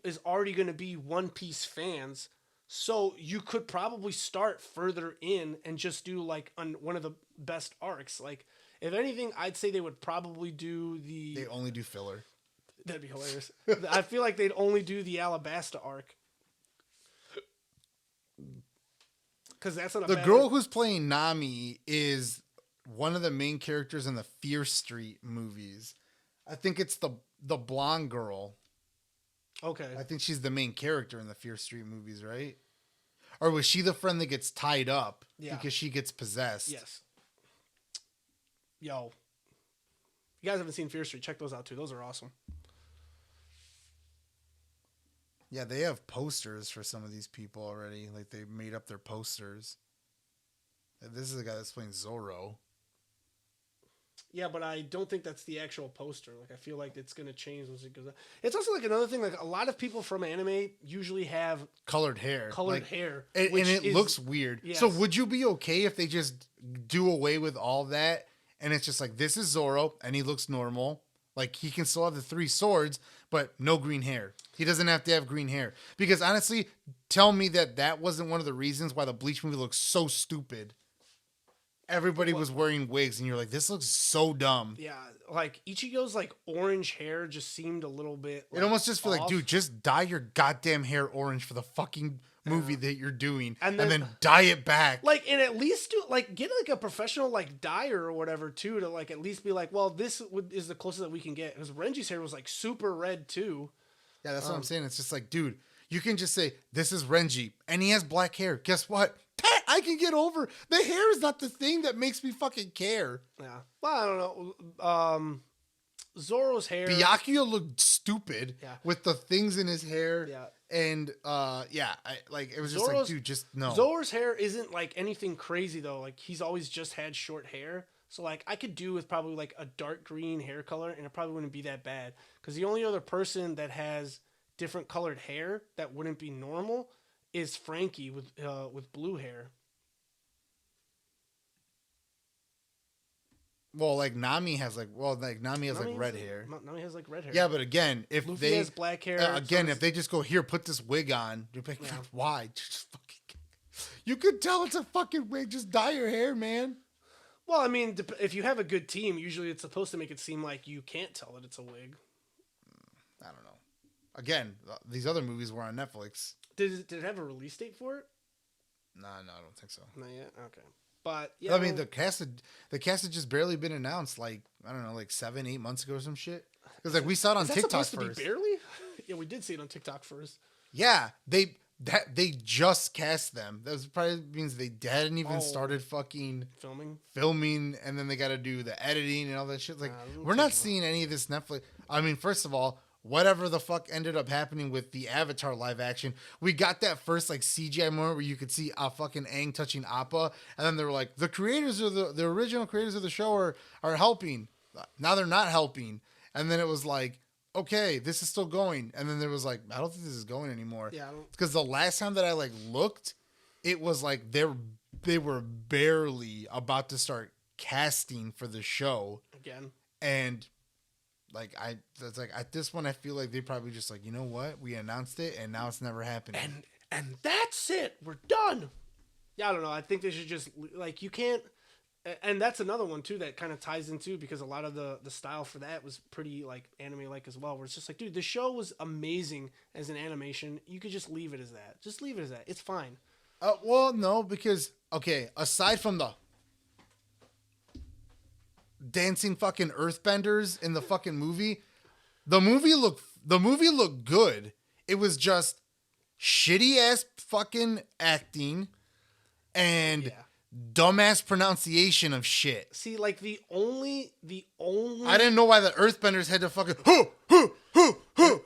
is already going to be One Piece fans. So you could probably start further in and just do like one of the best arcs. Like, if anything, I'd say they would probably do the. They only do filler. That'd be hilarious. I feel like they'd only do the Alabasta arc. Because that's not a The bad girl who's playing Nami is one of the main characters in the Fear Street movies. I think it's the blonde girl. Okay. I think she's the main character in the Fear Street movies, right? Or was she the friend that gets tied up because she gets possessed? Yes. Yo. You guys haven't seen Fear Street, check those out too. Those are awesome. Yeah, they have posters for some of these people already. Like, they made up their posters. This is the guy that's playing Zorro. Yeah, but I don't think that's the actual poster. Like, I feel like it's going to change once it goes out. It's also like another thing. Like, a lot of people from anime usually have colored hair. hair. And it looks weird. Yes. So would you be okay if they just do away with all that? And it's just like, this is Zorro, and he looks normal. Like, he can still have the 3 swords, but no green hair. He doesn't have to have green hair. Because honestly, tell me that wasn't one of the reasons why the Bleach movie looks so stupid. everybody was wearing wigs, and you're like, this looks so dumb. Yeah, like Ichigo's like orange hair just seemed a little bit. It almost just feel like, off. dude, just dye your goddamn hair orange for the fucking movie that you're doing, And and then- then dye it back. Like, and at least do like get like a professional like dyer or whatever too to like at least be like, well, this is the closest that we can get. Because Renji's hair was like super red too. Yeah, that's what I'm saying. It's just like, dude, you can just say, this is Renji, and he has black hair. Guess what? That I can get over. The hair is not the thing that makes me fucking care. Yeah. Well, I don't know. Zoro's hair. Byakuya looked stupid Yeah. with the things in his hair. Yeah. And, it was just like, Zoro's- dude, just no. Zoro's hair isn't like anything crazy though. Like he's always just had short hair. So like I could do with probably like a dark green hair color and it probably wouldn't be that bad. Because the only other person that has different colored hair that wouldn't be normal is Frankie with blue hair. Well, like Nami has like red hair. Nami has like red hair. Yeah, but again, if Luffy they has black hair. again, so if they just go here, put this wig on, you're like, Yeah. why? Just fucking. You could tell it's a fucking wig. Just dye your hair, man. well, I mean, if you have a good team, usually it's supposed to make it seem like you can't tell that it's a wig. I don't know. Again, these other movies were on Netflix. Did it have a release date for it? No, I don't think so. Not yet. Okay, but yeah. I mean, the cast had just barely been announced. Like, I don't know, like 7-8 months ago or some shit. Because like we saw it on is that TikTok supposed first. to be barely? Yeah, we did see it on TikTok first. Yeah, they just cast them. That probably means they hadn't even started fucking filming, and then they got to do the editing and all that shit. Like, we're not seeing any of this Netflix. I mean, first of all, whatever the fuck ended up happening with the Avatar live action, we got that first like CGI moment where you could see fucking Aang touching Appa, and then they were like, the creators of the original creators of the show are helping. Now they're not helping, and then it was like, okay, this is still going, and then there was like, I don't think this is going anymore. Yeah, because the last time that I like looked, it was like they were barely about to start casting for the show again, and like it's like at this one I feel like they probably just like, you know what, we announced it and now it's never happening, and that's it. We're done. Yeah, I don't know. I think they should just like you can't. And that's another one too that kind of ties into because a lot of the style for that was pretty like anime like as well. Where it's just like, dude, the show was amazing as an animation. You could just leave it as that. Just leave it as that. It's fine. Well, no, because okay, aside from the dancing fucking earthbenders in the fucking movie, the movie looked good. It was just shitty ass fucking acting and dumbass pronunciation of shit. See, like the only I didn't know why the earthbenders had to fucking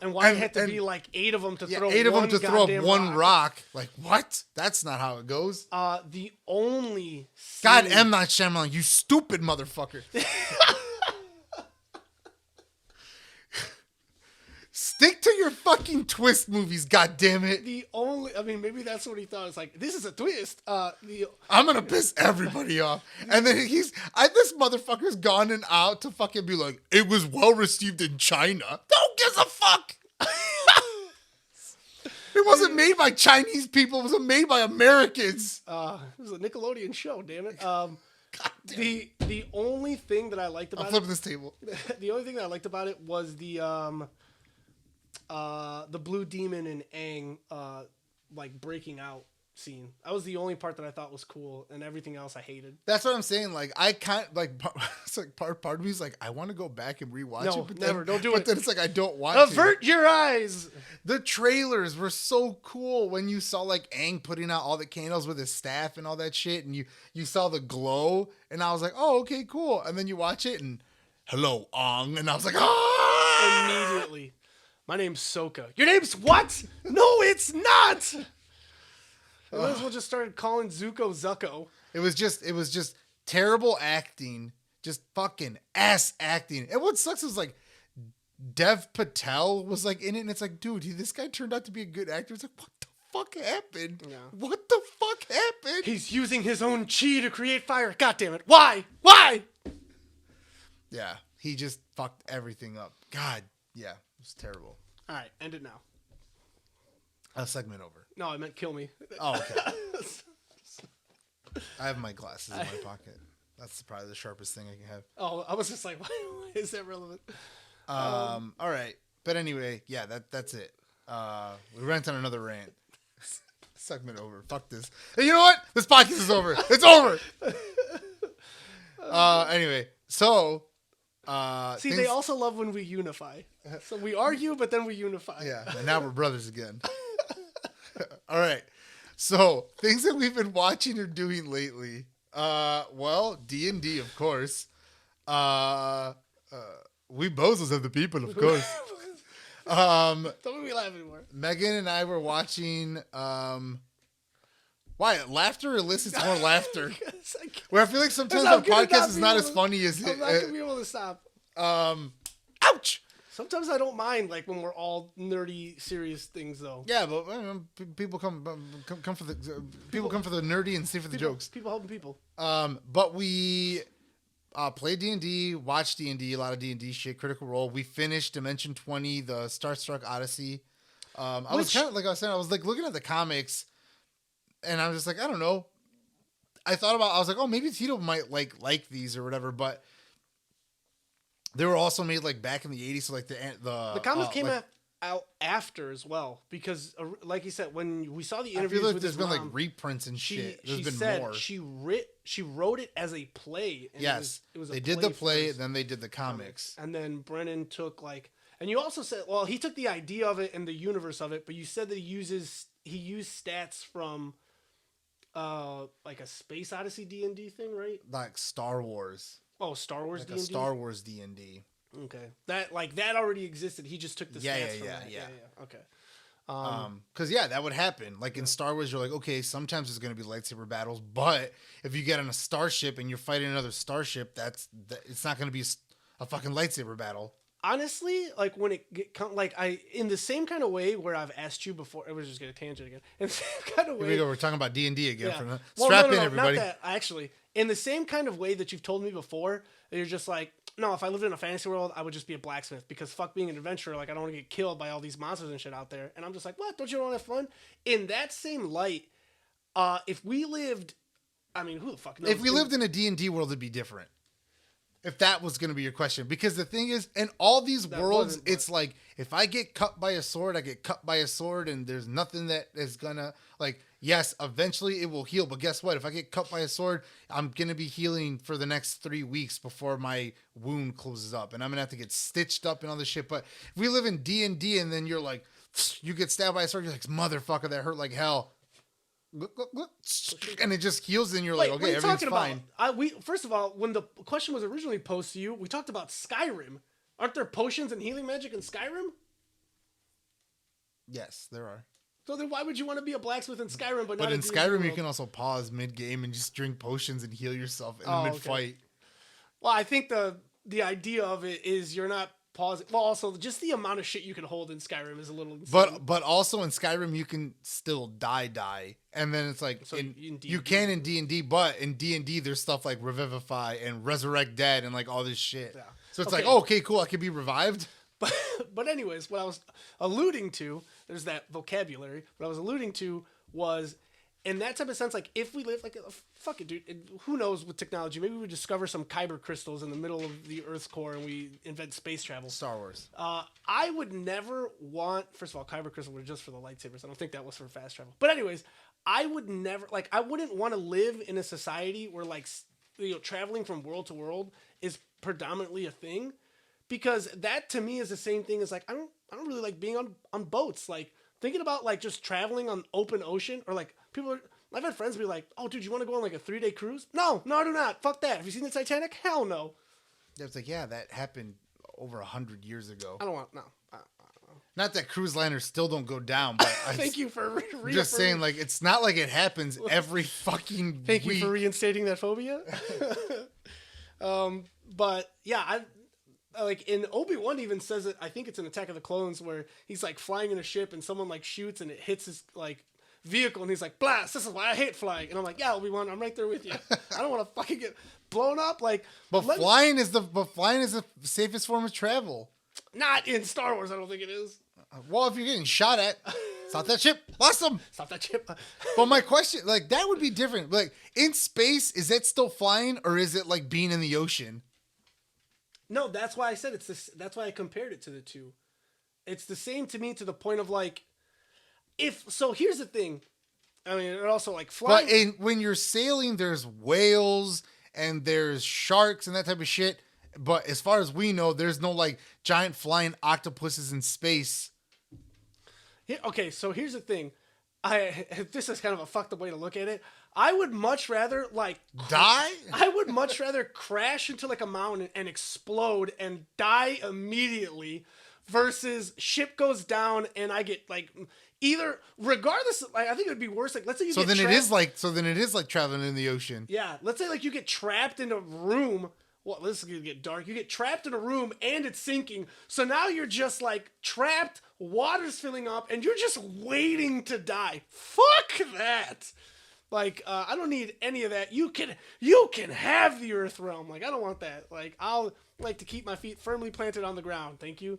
and why it had to be like 8 of them to throw 8 of them one to throw up goddamn one rock. Like, what? That's not how it goes. The only God, scene- M. Night Shyamalan, you stupid motherfucker. Stick to your fucking twist movies, God damn it. I mean, maybe that's what he thought. It's like, this is a twist. I'm gonna piss everybody off. And then this motherfucker's gone and out to fucking be like, it was well received in China. Don't give a fuck. It wasn't made by Chinese people. It was made by Americans. It was a Nickelodeon show, damn it. The only thing that I liked about I'm flipping this table. The only thing that I liked about it was the Blue Demon and Aang like breaking out scene. That was the only part that I thought was cool, and everything else I hated. That's what I'm saying. Like, I can't, like, it's like part of me is like, I want to go back and rewatch it. But never. Don't do but it. then it's like, I don't want to. Avert your eyes. The trailers were so cool when you saw, like, Aang putting out all the candles with his staff and all that shit, and you saw the glow, and I was like, oh, okay, cool. And then you watch it, and hello, Aang, and I was like, ah! Immediately. My name's Sokka. Your name's what? No, it's not! I might as well just started calling Zuko Zucko. It was just terrible acting. Just fucking ass acting. And what sucks is like Dev Patel was like in it, and it's like, dude, this guy turned out to be a good actor. It's like, what the fuck happened? Yeah. What the fuck happened? He's using his own chi to create fire. God damn it. Why? Why? Yeah, he just fucked everything up. God, yeah, it was terrible. All right, end it now. Segment over. No, I meant kill me. Oh, okay. I have my glasses in my pocket. That's probably the sharpest thing I can have. Oh, I was just like, why is that relevant? All right. But anyway, yeah, that's it. We went on another rant. Segment over. Fuck this. Hey, you know what? This podcast is over. It's over. Anyway, so See, they also love when we unify. So we argue, but then we unify. Yeah, and now we're brothers again. All right. So things that we've been watching or doing lately. Well, D&D, of course. We bozos of the people, of course. Don't make me laugh anymore. Megan and I were watching. Why? Laughter elicits more laughter. Where I feel like sometimes our podcast is not as funny as it. I'm not gonna be able to stop. Ouch! Sometimes I don't mind, like when we're all nerdy, serious things, though. Yeah, but people come for the people come for the nerdy and stay for the jokes. People helping people. But we played D&D, watched D&D, a lot of D&D shit. Critical Role. We finished Dimension 20, the Starstruck Odyssey. I was kind of like I was saying, I was like looking at the comics, and I was just like, I don't know. I was like, oh, maybe Tito might like these or whatever, but they were also made like back in the 80s, so like the comics came out after as well, because like you said, when we saw the interviews, I feel like with there's his been mom, like reprints and shit. There's been said more. She wrote it as a play. And yes, it was they did the play, first, then they did the comics, and then Brennan took like, and you also said, well, he took the idea of it and the universe of it, but you said that he used stats from like a Space Odyssey D&D thing, right? like Star Wars. Oh, Star Wars like D&D? a Star Wars D&D. Okay. That already existed. He just took the stats from that. Yeah. Okay. Because that would happen. Like in Star Wars, you're like, okay, sometimes there's going to be lightsaber battles, but if you get on a starship and you're fighting another starship, it's not going to be a fucking lightsaber battle. Honestly, like when in the same kind of way where I've asked you before, I was just going to tangent again. In the same kind of way. Here we go. We're talking about D&D again. Yeah. Strap in, everybody. Not that, actually. In the same kind of way that you've told me before, that you're just like, no, if I lived in a fantasy world, I would just be a blacksmith because fuck being an adventurer. Like, I don't want to get killed by all these monsters and shit out there. And I'm just like, what? Don't you want to have fun? In that same light, if we lived, I mean, who the fuck knows? If we lived in a D&D world, it'd be different. If that was going to be your question. Because the thing is, in all these worlds, it's like, if I get cut by a sword, I get cut by a sword, and there's nothing that is going to, like, yes, eventually it will heal. But guess what? If I get cut by a sword, I'm going to be healing for the next 3 weeks before my wound closes up. And I'm going to have to get stitched up and all this shit. But if we live in D&D and then you're like, you get stabbed by a sword, you're like, motherfucker, that hurt like hell. And it just heals, and you're like, okay, everything's fine. First of all, when the question was originally posed to you, we talked about Skyrim. Aren't there potions and healing magic in Skyrim? Yes, there are. So then why would you want to be a blacksmith in Skyrim? But not in Skyrim, you can also pause mid-game and just drink potions and heal yourself in mid-fight. Okay. Well, I think the idea of it is you're not pausing. Well, also, just the amount of shit you can hold in Skyrim is a little insane. But also in Skyrim, you can still die. And then it's like, so you can in D&D, but in D&D, there's stuff like Revivify and Resurrect Dead and like all this shit. Yeah. So it's like, oh, okay, cool, I can be revived. But anyways, what I was alluding to, there's that vocabulary. What I was alluding to was, in that type of sense, like if we live like, fuck it, dude. Who knows with technology? Maybe we discover some kyber crystals in the middle of the Earth's core and we invent space travel. Star Wars. I would never want. First of all, kyber crystals were just for the lightsabers. I don't think that was for fast travel. But anyways, I wouldn't want to live in a society where traveling from world to world is predominantly a thing. Because that to me is the same thing as like I don't really like being on boats. Like thinking about like just traveling on open ocean or like I've had friends be like, oh dude, you want to go on like a 3-day cruise? No, I do not. Fuck that. Have you seen the Titanic? Hell no. It's like, yeah, that happened over 100 years ago. I don't want Not that cruise liners still don't go down, but thank you for I'm just saying, like, it's not like it happens every fucking Thank week. You for reinstating that phobia. But yeah, like in Obi-Wan even says it. I think it's in Attack of the Clones where he's like flying in a ship and someone like shoots and it hits his like vehicle and he's like, blast, this is why I hate flying. And I'm like, yeah, Obi-Wan, I'm right there with you. I don't want to fucking get blown up. Like, flying is the safest form of travel. Not in Star Wars, I don't think it is. Well, if you're getting shot at, stop that ship. Blast them. Stop that ship. But my question, like, that would be different. Like, in space, is that still flying or is it like being in the ocean? No, that's why I said it's this. That's why I compared it to the two. It's the same to me to the point of like, here's the thing. I mean, it also like flying. But when you're sailing, there's whales and there's sharks and that type of shit. But as far as we know, there's no like giant flying octopuses in space. Okay, so here's the thing. This is kind of a fucked up way to look at it. I would much rather like die. I would much rather crash into like a mountain and explode and die immediately versus ship goes down and I get like either regardless. Like, I think it would be worse. Like, let's say you so get then trapped. it is like traveling in the ocean. Yeah, let's say like you get trapped in a room. Well, this is gonna get dark. You get trapped in a room and it's sinking. So now you're just like trapped. Water's filling up, and you're just waiting to die. Fuck that. Like, I don't need any of that. You can have the Earth realm. Like, I don't want that. Like, I'll like to keep my feet firmly planted on the ground. Thank you.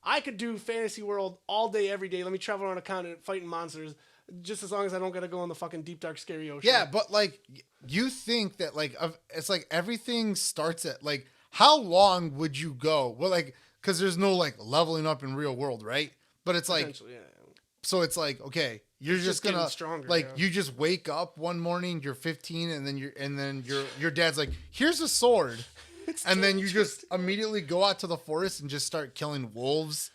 I could do fantasy world all day, every day. Let me travel around a continent fighting monsters, just as long as I don't gotta go in the fucking deep, dark, scary ocean. Yeah, but like, you think that like it's like everything starts at like how long would you go? Well, like, because there's no like leveling up in real world, right? But it's like, yeah. so it's like, okay, you're just gonna getting stronger, like yeah. you just wake up one morning, you're 15, and then your dad's like, here's a sword, and then you just immediately go out to the forest and just start killing wolves.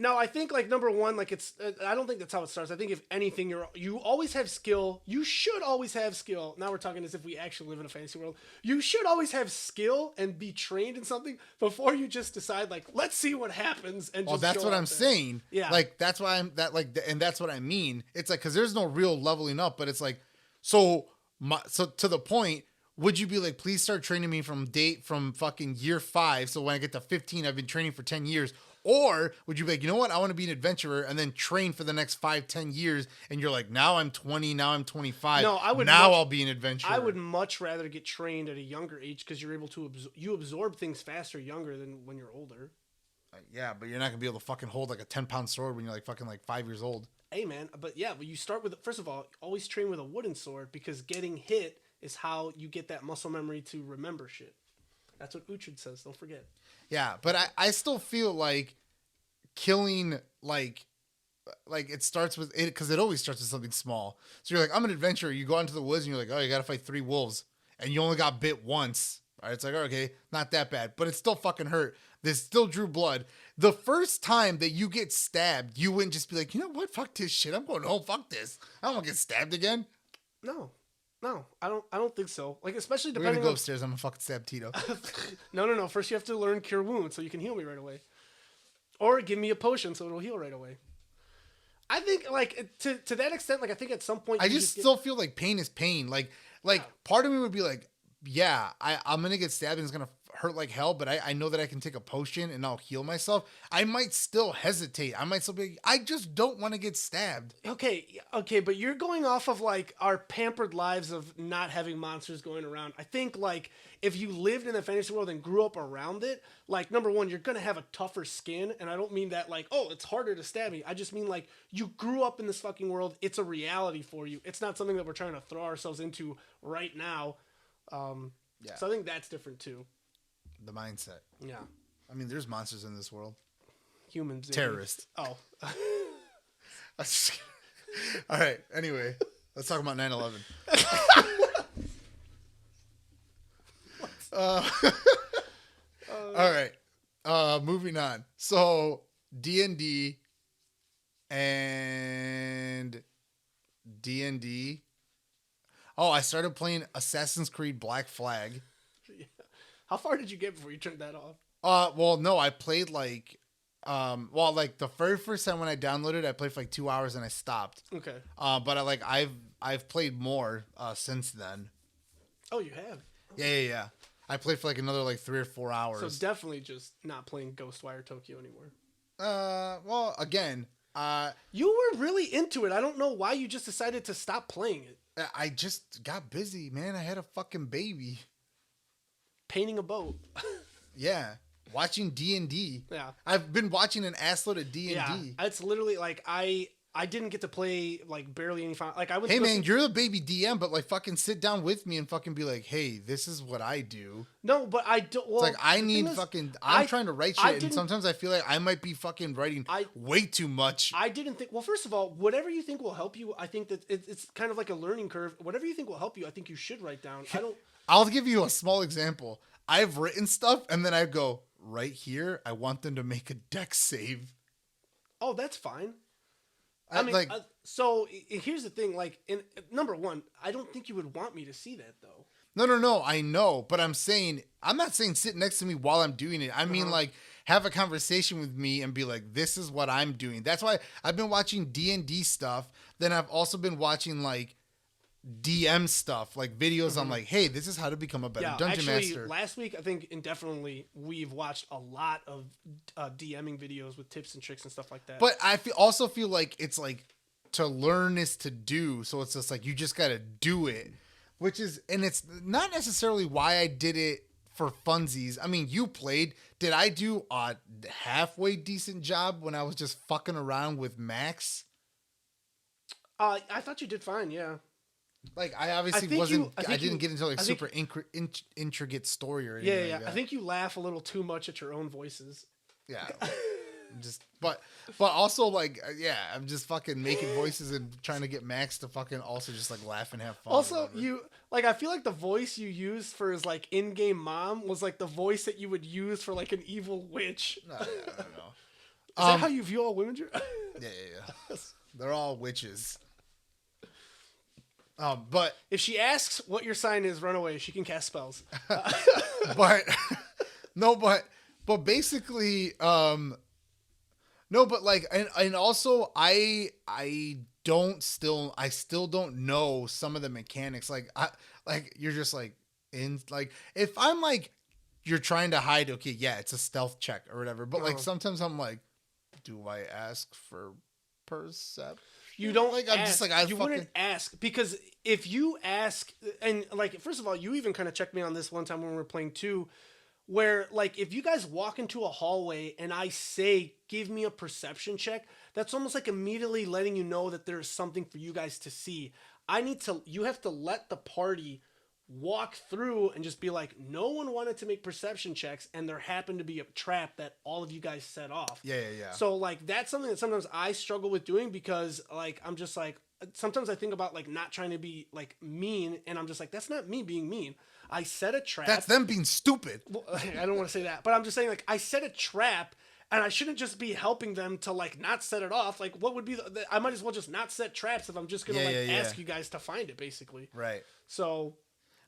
No, I think like number one, like it's. I don't think that's how it starts. I think if anything, you always have skill. You should always have skill. Now we're talking as if we actually live in a fantasy world. You should always have skill and be trained in something before you just decide like, let's see what happens. And just That's go what out I'm there. saying. Yeah, like that's why I'm that like, and that's what I mean. It's like because there's no real leveling up, but it's like so to the point. Would you be like, please start training me from fucking year 5, so when I get to 15, I've been training for 10 years? Or would you be like, you know what? I want to be an adventurer and then train for the next 5-10 years. And you're like, now I'm 20, now I'm 25. No, I would. Now I'll be an adventurer. I would much rather get trained at a younger age because you're able to absorb things faster younger than when you're older. Yeah, but you're not gonna be able to fucking hold like a 10-pound sword when you're like fucking like 5 years old. Hey man, but yeah, you start with first of all, always train with a wooden sword because getting hit is how you get that muscle memory to remember shit. That's what Uhtred says. Don't forget. Yeah, but I still feel like killing like it starts with it because it always starts with something small. So you're like, I'm an adventurer. You go out into the woods and you're like, oh, you got to fight 3 wolves, and you only got bit once. All right, it's like, okay, not that bad, but it still fucking hurt. This still drew blood. The first time that you get stabbed, you wouldn't just be like, you know what, fuck this shit. I'm going home. Fuck this. I don't want to get stabbed again. No, I don't think so. Like, especially We're depending gonna go on... upstairs. I'm gonna fucking stab Tito. No. First, you have to learn Cure Wounds so you can heal me right away, or give me a potion so it'll heal right away. I think, like, to that extent, like, I think at some point I just still feel like pain is pain. Like part of me would be like, yeah, I'm gonna get stabbed and it's gonna hurt like hell, but I know that I can take a potion and I'll heal myself. I might still hesitate. I might still be, I just don't want to get stabbed. Okay, but you're going off of like our pampered lives of not having monsters going around. I think like if you lived in the fantasy world and grew up around it, like number one, you're gonna have a tougher skin, and I don't mean that like, oh, it's harder to stab me. I just mean like you grew up in this fucking world. It's a reality for you. It's not something that we're trying to throw ourselves into right now. Yeah. So I think that's different too. The mindset. Yeah. I mean, there's monsters in this world. Humans. Terrorists. Oh. All right. Anyway, let's talk about 9/11. All right. Moving on. So D&D and D&D. Oh, I started playing Assassin's Creed Black Flag. How far did you get before you turned that off? Well, no, I played like, like the very first time when I downloaded, I played for like 2 hours and I stopped. Okay. But I've played more since then. Oh, you have? Yeah. I played for like another like 3 or 4 hours. So definitely just not playing Ghostwire Tokyo anymore. Well, again, you were really into it. I don't know why you just decided to stop playing it. I just got busy, man. I had a fucking baby. Painting a boat. Yeah. watching D&D. Yeah. I've been watching an assload of D&D. Yeah, it's literally like I didn't get to play like barely any final. Like I was. Hey man, you're the baby DM, but like fucking sit down with me and fucking be like, hey, this is what I do. No, but I don't. Well, It's like I need fucking. I'm trying to write shit, and sometimes I feel like I might be fucking writing way too much. I didn't think. Well, first of all, whatever you think will help you, I think that it's kind of like a learning curve. Whatever you think will help you, I think you should write down. I don't. I'll give you a small example. I've written stuff, and then I go right here. I want them to make a dex save. Oh, that's fine. I mean, like, so here's the thing. Like, number one, I don't think you would want me to see that though. No. I know, but I'm not saying sit next to me while I'm doing it. I mean, like, have a conversation with me and be like, this is what I'm doing. That's why I've been watching D&D stuff. Then I've also been watching like DM stuff, like videos on like, hey, this is how to become a better dungeon master. Last week, I think indefinitely, we've watched a lot of DMing videos with tips and tricks and stuff like that. But I also feel like it's like to learn is to do. So it's just like, you just got to do it, which is, and it's not necessarily why I did it for funsies. I mean, you played. Did I do a halfway decent job when I was just fucking around with Max? I thought you did fine, yeah. Like, I obviously wasn't, I didn't get into like super intricate story or anything. Yeah. I think you laugh a little too much at your own voices. Yeah. But also like, yeah, I'm just fucking making voices and trying to get Max to fucking also just like laugh and have fun. Also, I feel like the voice you used for his like in-game mom was like the voice that you would use for like an evil witch. No, yeah, I don't know. Is that how you view all women? Yeah. They're all witches. But if she asks what your sign is, run away. She can cast spells. but basically, but like, and also I still don't know some of the mechanics. Like you're just like like, if I'm like, you're trying to hide, okay, yeah, it's a stealth check or whatever. But like, sometimes I'm like, do I ask for perception? You don't like. I'm just like, wouldn't ask, because if you ask, and like, first of all, you even kind of checked me on this one time when we were playing 2, where like, if you guys walk into a hallway and I say, give me a perception check, that's almost like immediately letting you know that there's something for you guys to see. You have to let the party walk through and just be like, no one wanted to make perception checks, and there happened to be a trap that all of you guys set off. Yeah. So like, that's something that sometimes I struggle with doing, because like, I'm just like, sometimes I think about like not trying to be like mean, and I'm just like, that's not me being mean. I set a trap. That's them being stupid. Well, I don't want to say that, but I'm just saying, like, I set a trap, and I shouldn't just be helping them to like not set it off. Like, what would be I might as well just not set traps if I'm just gonna ask you guys to find it, basically. Right. So.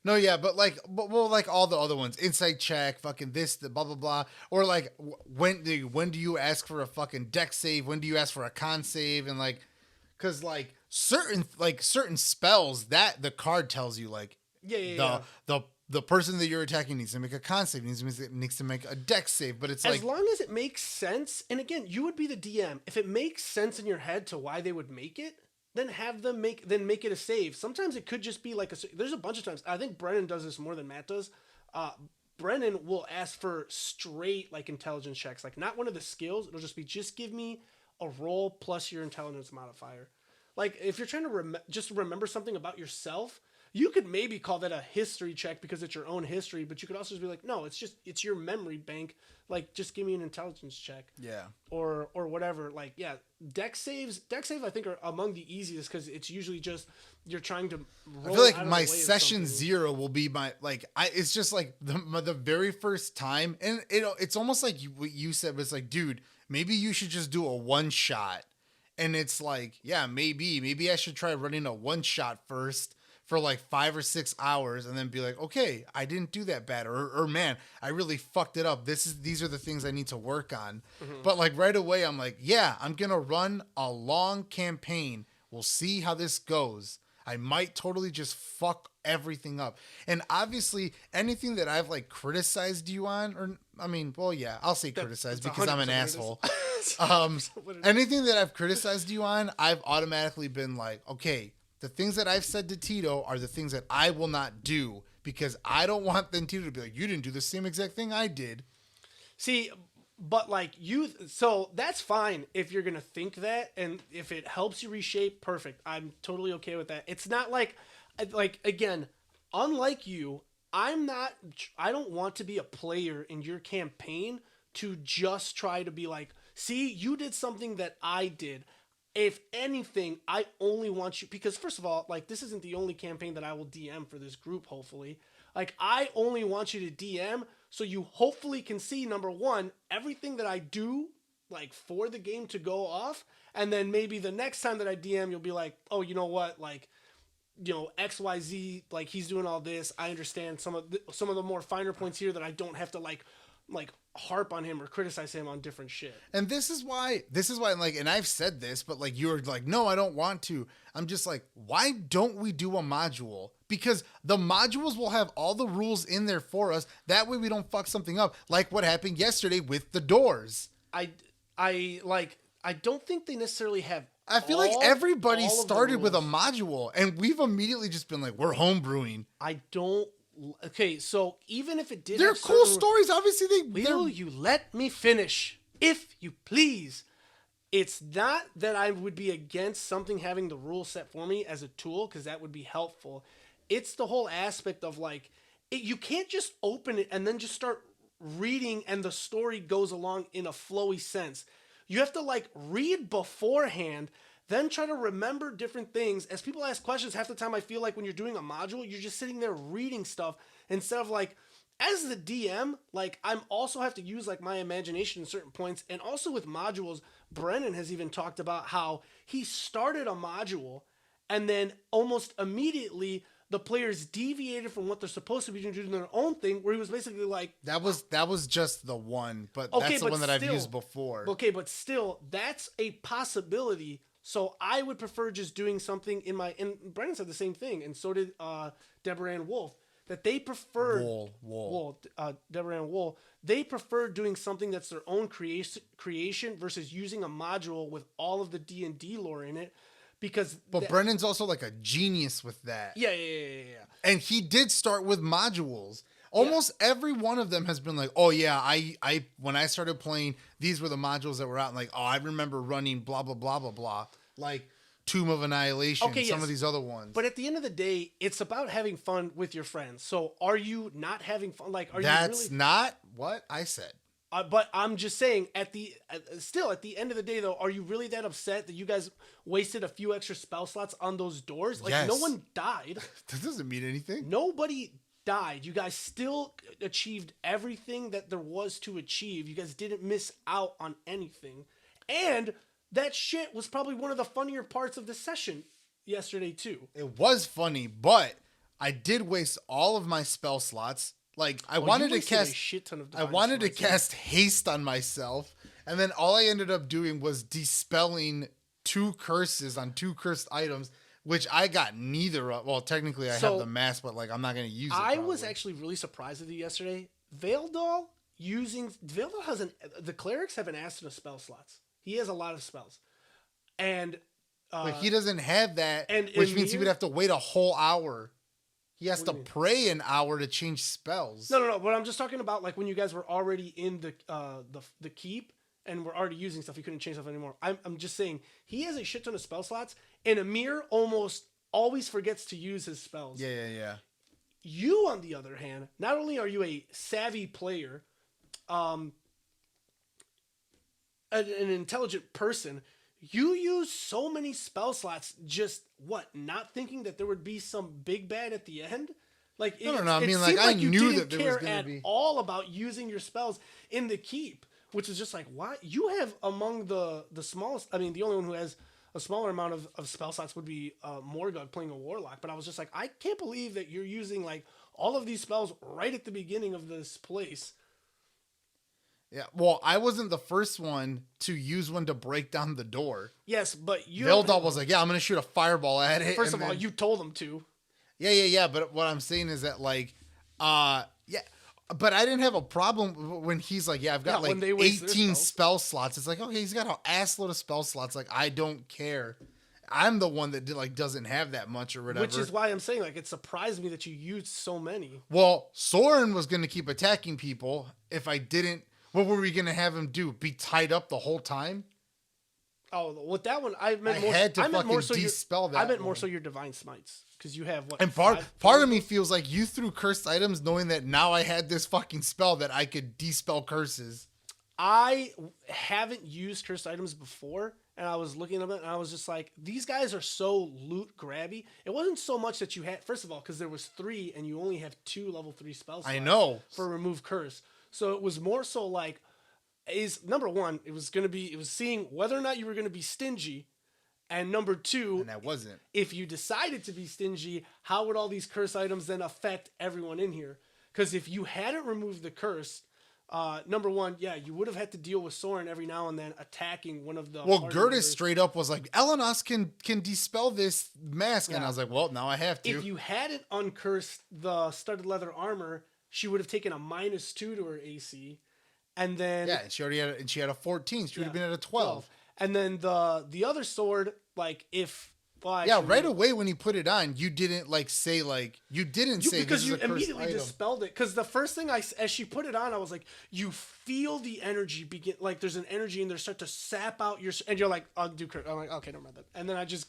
No, yeah, but like all the other ones, insight check, fucking this, the blah blah blah, or like when do you ask for a fucking deck save? When do you ask for a con save? And like, because like certain spells that the card tells you, like, the person that you're attacking needs to make a con save, needs to make a deck save, but it's as long as it makes sense. And again, you would be the DM. If it makes sense in your head to why they would make it, then have them make it a save. Sometimes it could just be like there's a bunch of times. I think Brennan does this more than Matt does. Brennan will ask for straight like intelligence checks, like not one of the skills. It'll just be, just give me a roll plus your intelligence modifier. Like, if you're trying to just remember something about yourself, you could maybe call that a history check because it's your own history, but you could also just be like, no, it's your memory bank. Like, just give me an intelligence check. Yeah. Or whatever. Like, yeah, deck saves I think are among the easiest, because it's usually just you're trying to roll. I feel like my session 0 will be my, like, it's just like the very first time, and it's almost like what you said was like, dude, maybe you should just do a one shot. And it's like, yeah, maybe I should try running a one shot first for like 5 or 6 hours, and then be like, okay, I didn't do that bad, or man, I really fucked it up. These are the things I need to work on. Mm-hmm. But like right away, I'm like, yeah, I'm gonna run a long campaign. We'll see how this goes. I might totally just fuck everything up. And obviously, anything that I've like criticized you on, or I mean, well, yeah, I'll say criticized because I'm an asshole. Anything that I've criticized you on, I've automatically been like, okay, the things that I've said to Tito are the things that I will not do, because I don't want then Tito to be like, you didn't do the same exact thing I did. See, but like so that's fine if you're gonna think that, and if it helps you reshape, perfect. I'm totally okay with that. It's not like again, unlike you, I don't want to be a player in your campaign to just try to be like, see, you did something that I did. If anything, I only want you, because first of all, like, this isn't the only campaign that I will DM for this group, hopefully. Like, I only want you to DM so you hopefully can see, number one, everything that I do, like, for the game to go off, and then maybe the next time that I DM, you'll be like, oh, you know what, like, you know, XYZ, like, he's doing all this. I understand some of the more finer points here that I don't have to like harp on him or criticize him on different shit. And this is why, like, and I've said this, but like, you're like, no, I don't want to. I'm just like, why don't we do a module? Because the modules will have all the rules in there for us. That way we don't fuck something up. Like what happened yesterday with the doors. I don't think they necessarily have. I feel like everybody started with a module, and we've immediately just been like, we're homebrewing. I don't. Okay, so even if it did, they're cool stories. Obviously, will you let me finish, if you please? It's not that I would be against something having the rule set for me as a tool, because that would be helpful. It's the whole aspect of like, you can't just open it and then just start reading, and the story goes along in a flowy sense. You have to like read beforehand, then try to remember different things. As people ask questions, half the time I feel like when you're doing a module, you're just sitting there reading stuff instead of like, as the DM, like I'm also have to use like my imagination in certain points. And also with modules, Brennan has even talked about how he started a module and then almost immediately the players deviated from what they're supposed to be doing their own thing, where he was basically like... That was just the one, but okay, that's the one that I've used before. Okay, but still, that's a possibility. So I would prefer just doing something in my... And Brennan said the same thing, and so did Deborah Ann Wolf, that they preferred... Deborah Ann Wool. They prefer doing something that's their own creation versus using a module with all of the D&D lore in it. But Brennan's also like a genius with that. Yeah. And he did start with modules. Almost every one of them has been like, oh yeah, I when I started playing, these were the modules that were out. And like, oh, I remember running blah, blah, blah, blah, blah. Like Tomb of Annihilation, some of these other ones. But at the end of the day, it's about having fun with your friends. So are you not having fun? Like, That's not what I said. But I'm just saying, at the end of the day, though, are you really that upset that you guys wasted a few extra spell slots on those doors? Like, no one died. That doesn't mean anything. Nobody died. You guys still achieved everything that there was to achieve. You guys didn't miss out on anything. And that shit was probably one of the funnier parts of the session yesterday, too. It was funny, but I did waste all of my spell slots. Like I wanted to cast haste on myself, and then all I ended up doing was dispelling 2 curses on 2 cursed items, which I got neither of. Well, technically I have the mask, but like I'm not going to use it. I was actually really surprised with you yesterday. Veildoll has the clerics have an ass of spell slots. He has a lot of spells, and but he doesn't have that, which means he would have to wait a whole hour. He has to pray an hour to change spells. No. But I'm just talking about like when you guys were already in the keep and were already using stuff. You couldn't change stuff anymore. I'm just saying he has a shit ton of spell slots, and Amir almost always forgets to use his spells. Yeah. You, on the other hand, not only are you a savvy player, an intelligent person, you use so many spell slots, just not thinking that there would be some big bad at the end. Like no. I mean, like I knew that there was going to be all about using your spells in the keep, which is just like, what you have among the smallest. I mean, the only one who has a smaller amount of spell slots would be Morgug playing a warlock. But I was just like, I can't believe that you're using like all of these spells right at the beginning of this place. Yeah, well, I wasn't the first one to use one to break down the door. Yes, but Veildoll was like, yeah, I'm going to shoot a fireball at it. First of all, you told him to. Yeah. But what I'm saying is that, like, but I didn't have a problem when he's like, yeah, I've got like 18 spell slots. It's like, okay, he's got an ass load of spell slots. Like, I don't care. I'm the one that doesn't have that much or whatever. Which is why I'm saying, like, it surprised me that you used so many. Well, Soren was going to keep attacking people if I didn't. What were we gonna have him do? Be tied up the whole time? Oh, with that one, I meant I more. had to I meant more fucking so dispel I that meant more one. so your divine smites because you have what? And part of me feels like you threw cursed items knowing that now I had this fucking spell that I could dispel curses. I haven't used cursed items before, and I was looking at it, and I was just like, these guys are so loot grabby. It wasn't so much that you had, first of all, because there was 3, and you only have 2 level 3 spells. I know. For remove curse. So it was more so like, is number one, it was seeing whether or not you were going to be stingy, and number 2, And I wasn't. if you decided to be stingy, how would all these curse items then affect everyone in here? Because if you hadn't removed the curse, number one, yeah, you would have had to deal with Soren every now and then attacking one of the. Well, party Gertis members. straight up was like, Elenos can dispel this mask. And Yeah. I was like, well, now I have to. If you hadn't uncursed the studded leather armor, she would have taken a -2 to her AC, and then Yeah, she had a 14. She would have been at a 12. And then the other sword, like if well, Yeah, actually, right away when you put it on, you didn't say because this you is a cursed immediately item. dispelled it. Because the first thing as she put it on, I was like, you feel the energy begin, like there's an energy in there start to sap out your, and you're like, I'll do curse. I'm like, okay, never mind that. And then I just.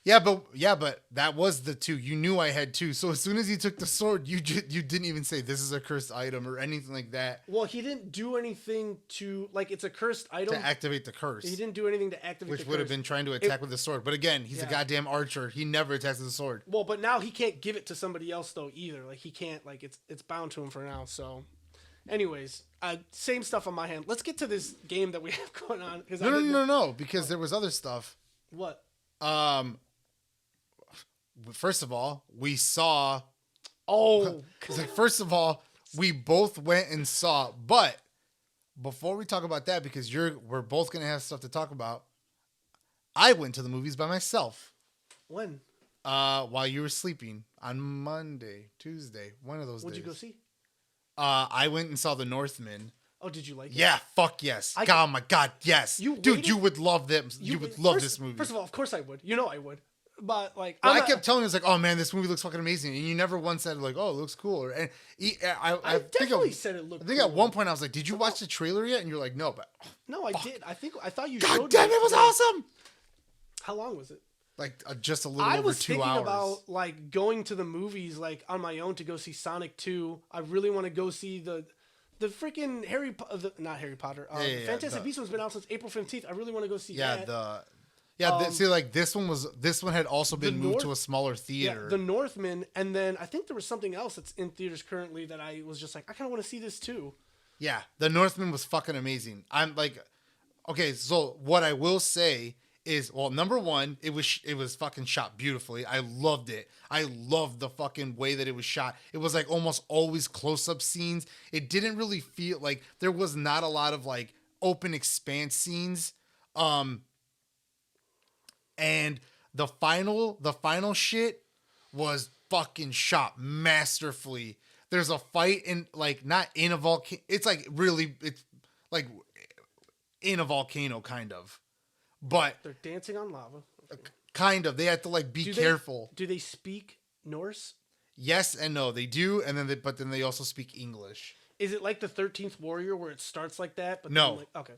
Yeah, but that was the 2. You knew I had 2. So as soon as he took the sword, you didn't even say this is a cursed item or anything like that. Well, he didn't do anything to like it's a cursed item To activate the curse. He didn't do anything to activate Which the would have curse. been trying to attack with the sword. But again, he's a goddamn archer. He never attacks with the sword. Well, but now he can't give it to somebody else though either. Like he can't. Like it's bound to him for now. So, anyways, same stuff on my hand. Let's get to this game that we have going on. No, because there was other stuff. What? First of all, we saw. Oh, It's like, first of all, we both went and saw. But before we talk about that, because we're both gonna have stuff to talk about. I went to the movies by myself. when? While you were sleeping on Monday, Tuesday, one of those What'd days. you go see? I went and saw The Northman. Oh, did you like it? Yeah, fuck yes. Oh my god, yes. Dude, waited- you would love them. You would love this movie. First of all, of course I would. You know I would. But like, Well, I kept telling you, it's like, oh man, this movie looks fucking amazing, and you never once said like, oh, it looks cool. And I definitely said it looked. I think cool. at one point I was like, did you watch the trailer yet? And you're like, no, but No, I did. I thought you. god showed damn, me. it was awesome. How long was it? Like just a little I over was 2 thinking hours. about like going to the movies like on my own to go see Sonic 2. I really want to go see the freaking not Harry Potter. Fantastic Beasts one's been out since April 15th. I really want to go see that. See, like this one had also been moved to a smaller theater. Yeah, The Northman, and then I think there was something else that's in theaters currently that I was just like, I kind of want to see this too. Yeah, The Northman was fucking amazing. I'm like, okay, so what I will say is, well, number one, it was fucking shot beautifully. I loved it. I loved the fucking way that it was shot. It was like almost always close-up scenes. It didn't really feel like there was not a lot of like open expanse scenes. And the final shit was fucking shot masterfully. There's a fight in like not in a volcano. It's like like in a volcano kind of. But They're dancing on lava. Okay. Kind of. They have to like be careful. Do they speak Norse? Yes and no. They do, and then they also speak English. Is it like the 13th Warrior where it starts like that? But No. Then, like, okay.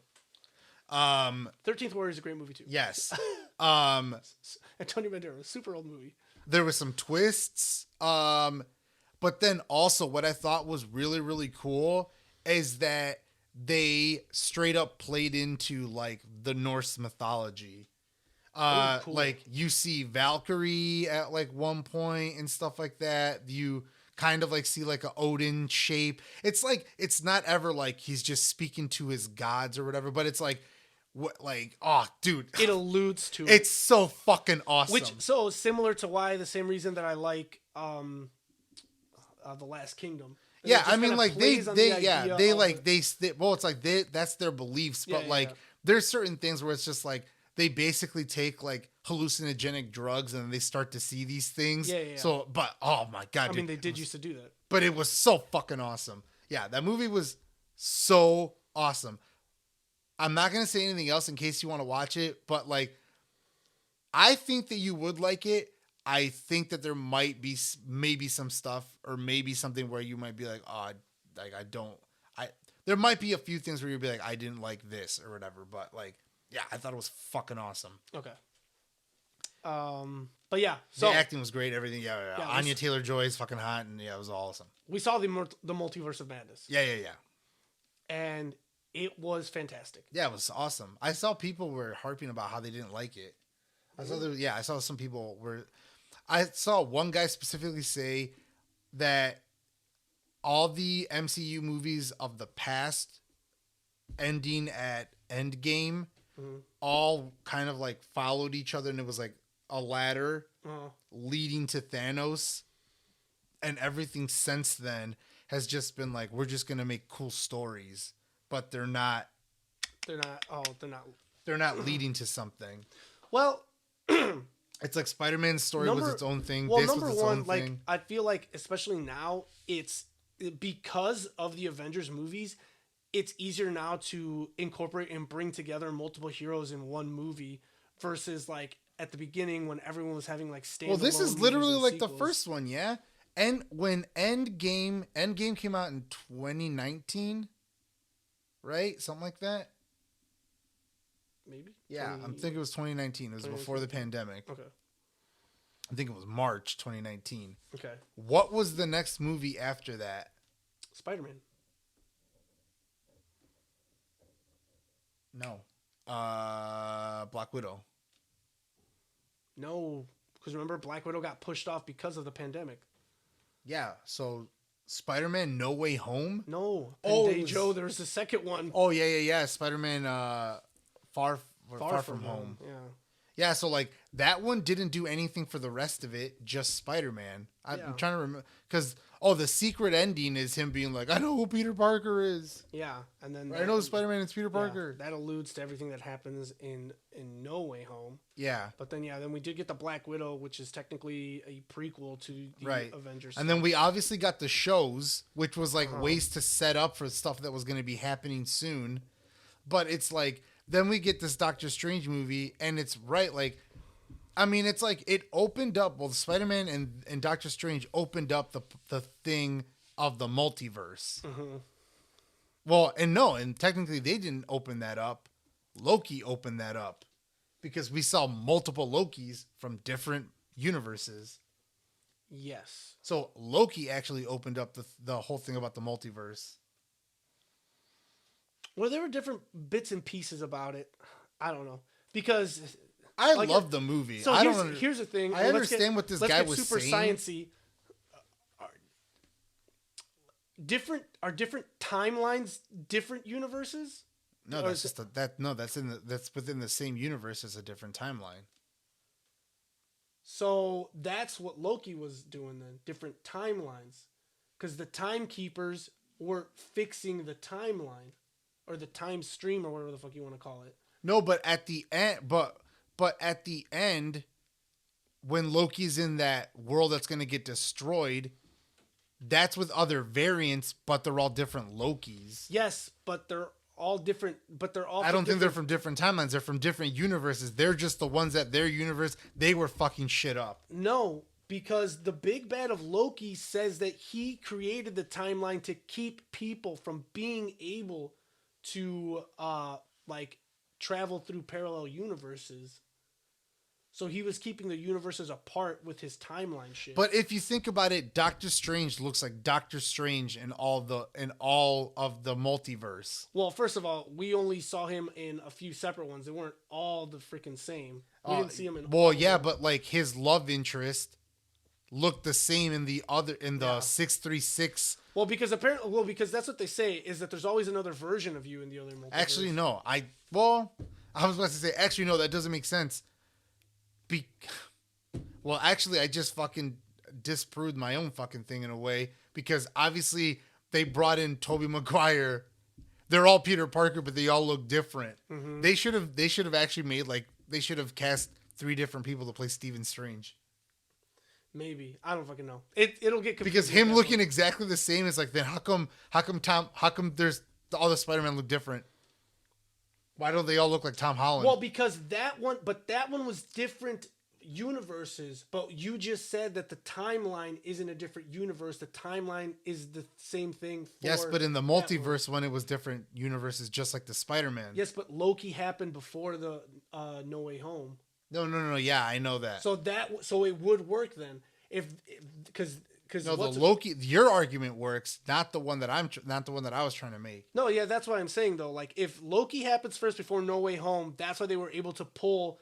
13th Warrior is a great movie too. Yes. Antonio Banderas, super old movie. There was some twists. But then also what I thought was really, really cool is that they straight up played into like the Norse mythology. Cool. Like you see Valkyrie at like one point and stuff like that. You kind of like see like a Odin shape. It's like, it's not ever like he's just speaking to his gods or whatever, but it's like, what, like, oh dude, It alludes to it's so fucking awesome. Which so similar to why the same reason that I like The Last Kingdom. And yeah, it just I mean, kinda like plays on the idea they of like it. well, it's like that's their beliefs, but Yeah, like yeah. there's certain things where it's just like they basically take like hallucinogenic drugs and they start to see these things. Yeah, yeah, yeah. So, but oh my god, I mean, dude, they did used to do that. but it was so fucking awesome. Yeah, that movie was so awesome. I'm not gonna say anything else in case you want to watch it, but like, I think that you would like it. I think that there might be maybe some stuff or maybe something where you might be like, oh, like There might be a few things where you'd be like, I didn't like this or whatever, but like, yeah, I thought it was fucking awesome. Okay. But yeah, so the acting was great. Everything, yeah. Anya Taylor-Joy is fucking hot, and yeah, it was awesome. we saw the Multiverse of Madness. Yeah. And it was fantastic. Yeah, it was awesome. I saw people were harping about how they didn't like it. I saw some people were. I saw one guy specifically say that all the MCU movies of the past ending at Endgame all kind of like followed each other, and it was like a ladder leading to Thanos, and everything since then has just been like, we're just gonna make cool stories, but they're not leading to something. Well, it's like Spider-Man's story was its own thing. Well, this number was its one, own like thing. I feel like especially now, it's because of the Avengers movies, it's easier now to incorporate and bring together multiple heroes in one movie versus like at the beginning when everyone was having like standalone. Well, this is literally like sequels. the first one, yeah. And when Endgame came out in 2019, right? Something like that. Maybe. Yeah, I'm thinking it was 2019. It was before the pandemic. Okay. I think it was March 2019. Okay. What was the next movie after that? Spider-Man. No. Black Widow. No, because remember Black Widow got pushed off because of the pandemic. Yeah, so Spider-Man No Way Home? No. Oh, Joe, there's the second one. Oh, yeah. Spider-Man Far From Home. Yeah. Yeah, so like that one didn't do anything for the rest of it, just Spider-Man. I'm trying to remember because the secret ending is him being like, I know who Peter Parker is. Yeah, and then I know Spider-Man is Peter Parker. That alludes to everything that happens in No Way Home. Yeah, but then then we did get the Black Widow, which is technically a prequel to the Avengers. And then we obviously got the shows, which was like ways to set up for stuff that was going to be happening soon. But it's like. Then we get this Doctor Strange movie, and it's like, I mean, it's like it opened up. Well, Spider-Man and Doctor Strange opened up the thing of the multiverse. Mm-hmm. Well, and technically they didn't open that up. Loki opened that up because we saw multiple Lokis from different universes. Yes. So Loki actually opened up the whole thing about the multiverse. Well, there were different bits and pieces about it. I don't know. Because I love the movie. So here's the thing. I understand what this guy was super saying. Sciencey. Are different timelines different universes? No, that's just that's within the same universe as a different timeline. So that's what Loki was doing then, different timelines. Because the timekeepers were fixing the timeline. Or the time stream, or whatever the fuck you want to call it. No, but at the end, but at the end, when Loki's in that world that's going to get destroyed, that's with other variants, but they're all different Lokis. Yes, but they're all different. I don't think they're from different timelines. They're from different universes. They're just the ones that their universe they were fucking shit up. No, because the big bad of Loki says that he created the timeline to keep people from being able to like travel through parallel universes. So he was keeping the universes apart with his timeline shit. But if you think about it, Doctor Strange looks like Doctor Strange in all of the multiverse. Well, first of all, we only saw him in a few separate ones. They weren't all the freaking same. We didn't see him in all of them. But like his love interest looked the same in the 636. Well, because that's what they say is that there's always another version of you in the other multiverse. Actually, no. I was about to say. Actually, no. That doesn't make sense. Actually, I just fucking disproved my own fucking thing in a way because obviously they brought in Tobey Maguire. They're all Peter Parker, but they all look different. Mm-hmm. They should have actually they should have cast 3 different people to play Stephen Strange. Maybe. I don't fucking know. It'll get confusing. Because him looking exactly the same is like, then how come there's all the Spider-Man look different? Why don't they all look like Tom Holland? Well, because that one was different universes, but you just said that the timeline isn't a different universe. The timeline is the same thing. Yes, but in the multiverse one, it was different universes, just like the Spider-Man. Yes, but Loki happened before the No Way Home. No. Yeah, I know that. So it would work then because no, the Loki. Your argument works, not the one that I was trying to make. No, yeah, that's what I'm saying though. Like if Loki happens first before No Way Home, that's why they were able to pull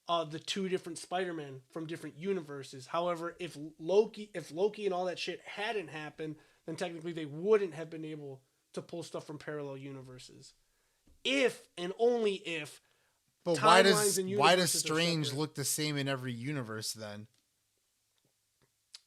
the two different Spider-Men from different universes. However, if Loki and all that shit hadn't happened, then technically they wouldn't have been able to pull stuff from parallel universes. If and only if. But why does Strange look the same in every universe then?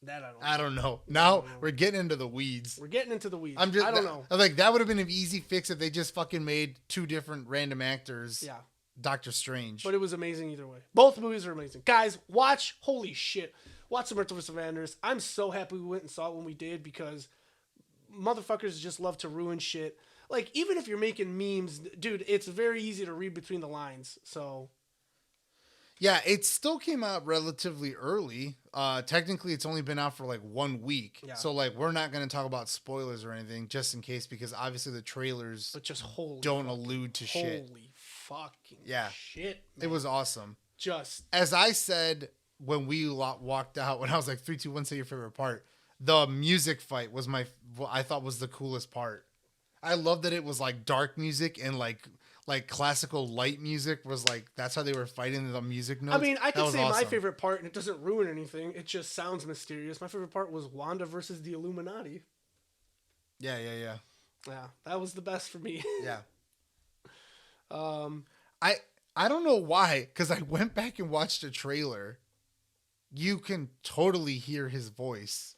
That I don't know. Now we're getting into the weeds. I don't know. Like that would have been an easy fix if they just fucking made two different random actors. Yeah. Doctor Strange. But it was amazing either way. Both movies are amazing. Guys, watch. Holy shit. Watch The Multiverse of Madness. I'm so happy we went and saw it when we did because motherfuckers just love to ruin shit. Like, even if you're making memes, dude, it's very easy to read between the lines. So. Yeah, it still came out relatively early. Technically, it's only been out for like 1 week. Yeah. So, like, we're not going to talk about spoilers or anything just in case because obviously the trailers don't allude to shit. Holy fucking shit, man. It was awesome. Just. As I said when we walked out, when I was like, 3, 2, 1, say your favorite part, the music fight was I thought was the coolest part. I love that it was like dark music and like classical light music was like that's how they were fighting the music notes. I mean, I could say awesome. My favorite part, and it doesn't ruin anything. It just sounds mysterious. My favorite part was Wanda versus the Illuminati. Yeah. Yeah, that was the best for me. Yeah. I don't know why, because I went back and watched a trailer. You can totally hear his voice.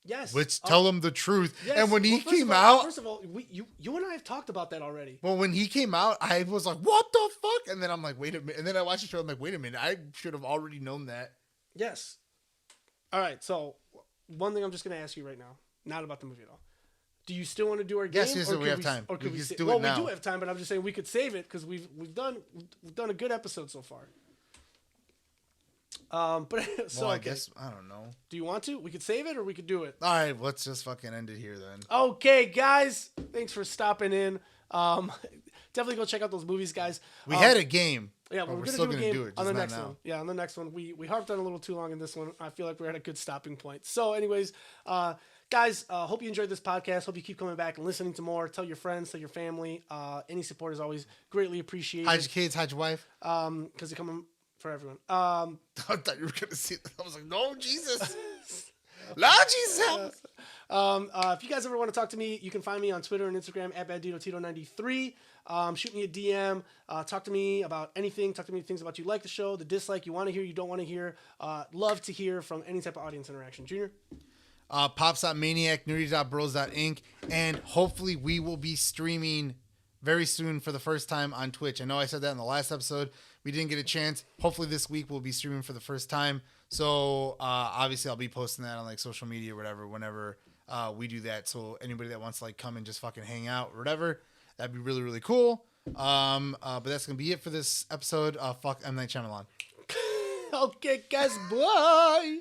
Yes. Let's tell him the truth. Yes. And when he came out... First of all, you and I have talked about that already. Well, when he came out, I was like, what the fuck? And then I'm like, wait a minute. And then I watched the show. I'm like, wait a minute. I should have already known that. Yes. All right. So one thing I'm just going to ask you right now, not about the movie at all. Do you still want to do our game? Yes, we have time. Or could we we do it now. We do have time, but I'm just saying we could save it because we've done a good episode so far. But so well, I guess I don't know. Do you want to? We could save it or we could do it. All right, let's just fucking end it here then. Okay, guys, thanks for stopping in. Definitely go check out those movies, guys. We had a game. Yeah, we're still gonna do it just on the not next now. one. Yeah, on the next one. We harped on a little too long in this one. I feel like we're at a good stopping point. So, anyways, guys, hope you enjoyed this podcast. Hope you keep coming back and listening to more. Tell your friends, tell your family. Any support is always greatly appreciated. Hide your kids, hide your wife. Because they're coming for everyone. I thought you were gonna see that. I was like, no, Jesus. Lord Jesus, help us. If you guys ever want to talk to me, you can find me on Twitter and Instagram at BadDitoTito93. Shoot me a DM. Talk to me about anything. Talk to me things about you like the show, the dislike, you want to hear, you don't want to hear. Love to hear from any type of audience interaction. Junior? Pops.maniac, nerdy.bros.inc, and hopefully we will be streaming very soon for the first time on Twitch. I know I said that in the last episode. We didn't get a chance. Hopefully this week we'll be streaming for the first time. So obviously I'll be posting that on like social media or whatever whenever we do that. So anybody that wants to like come and just fucking hang out or whatever, that'd be really, really cool. But that's going to be it for this episode. Fuck M. Night Shyamalan. Okay, guys, bye.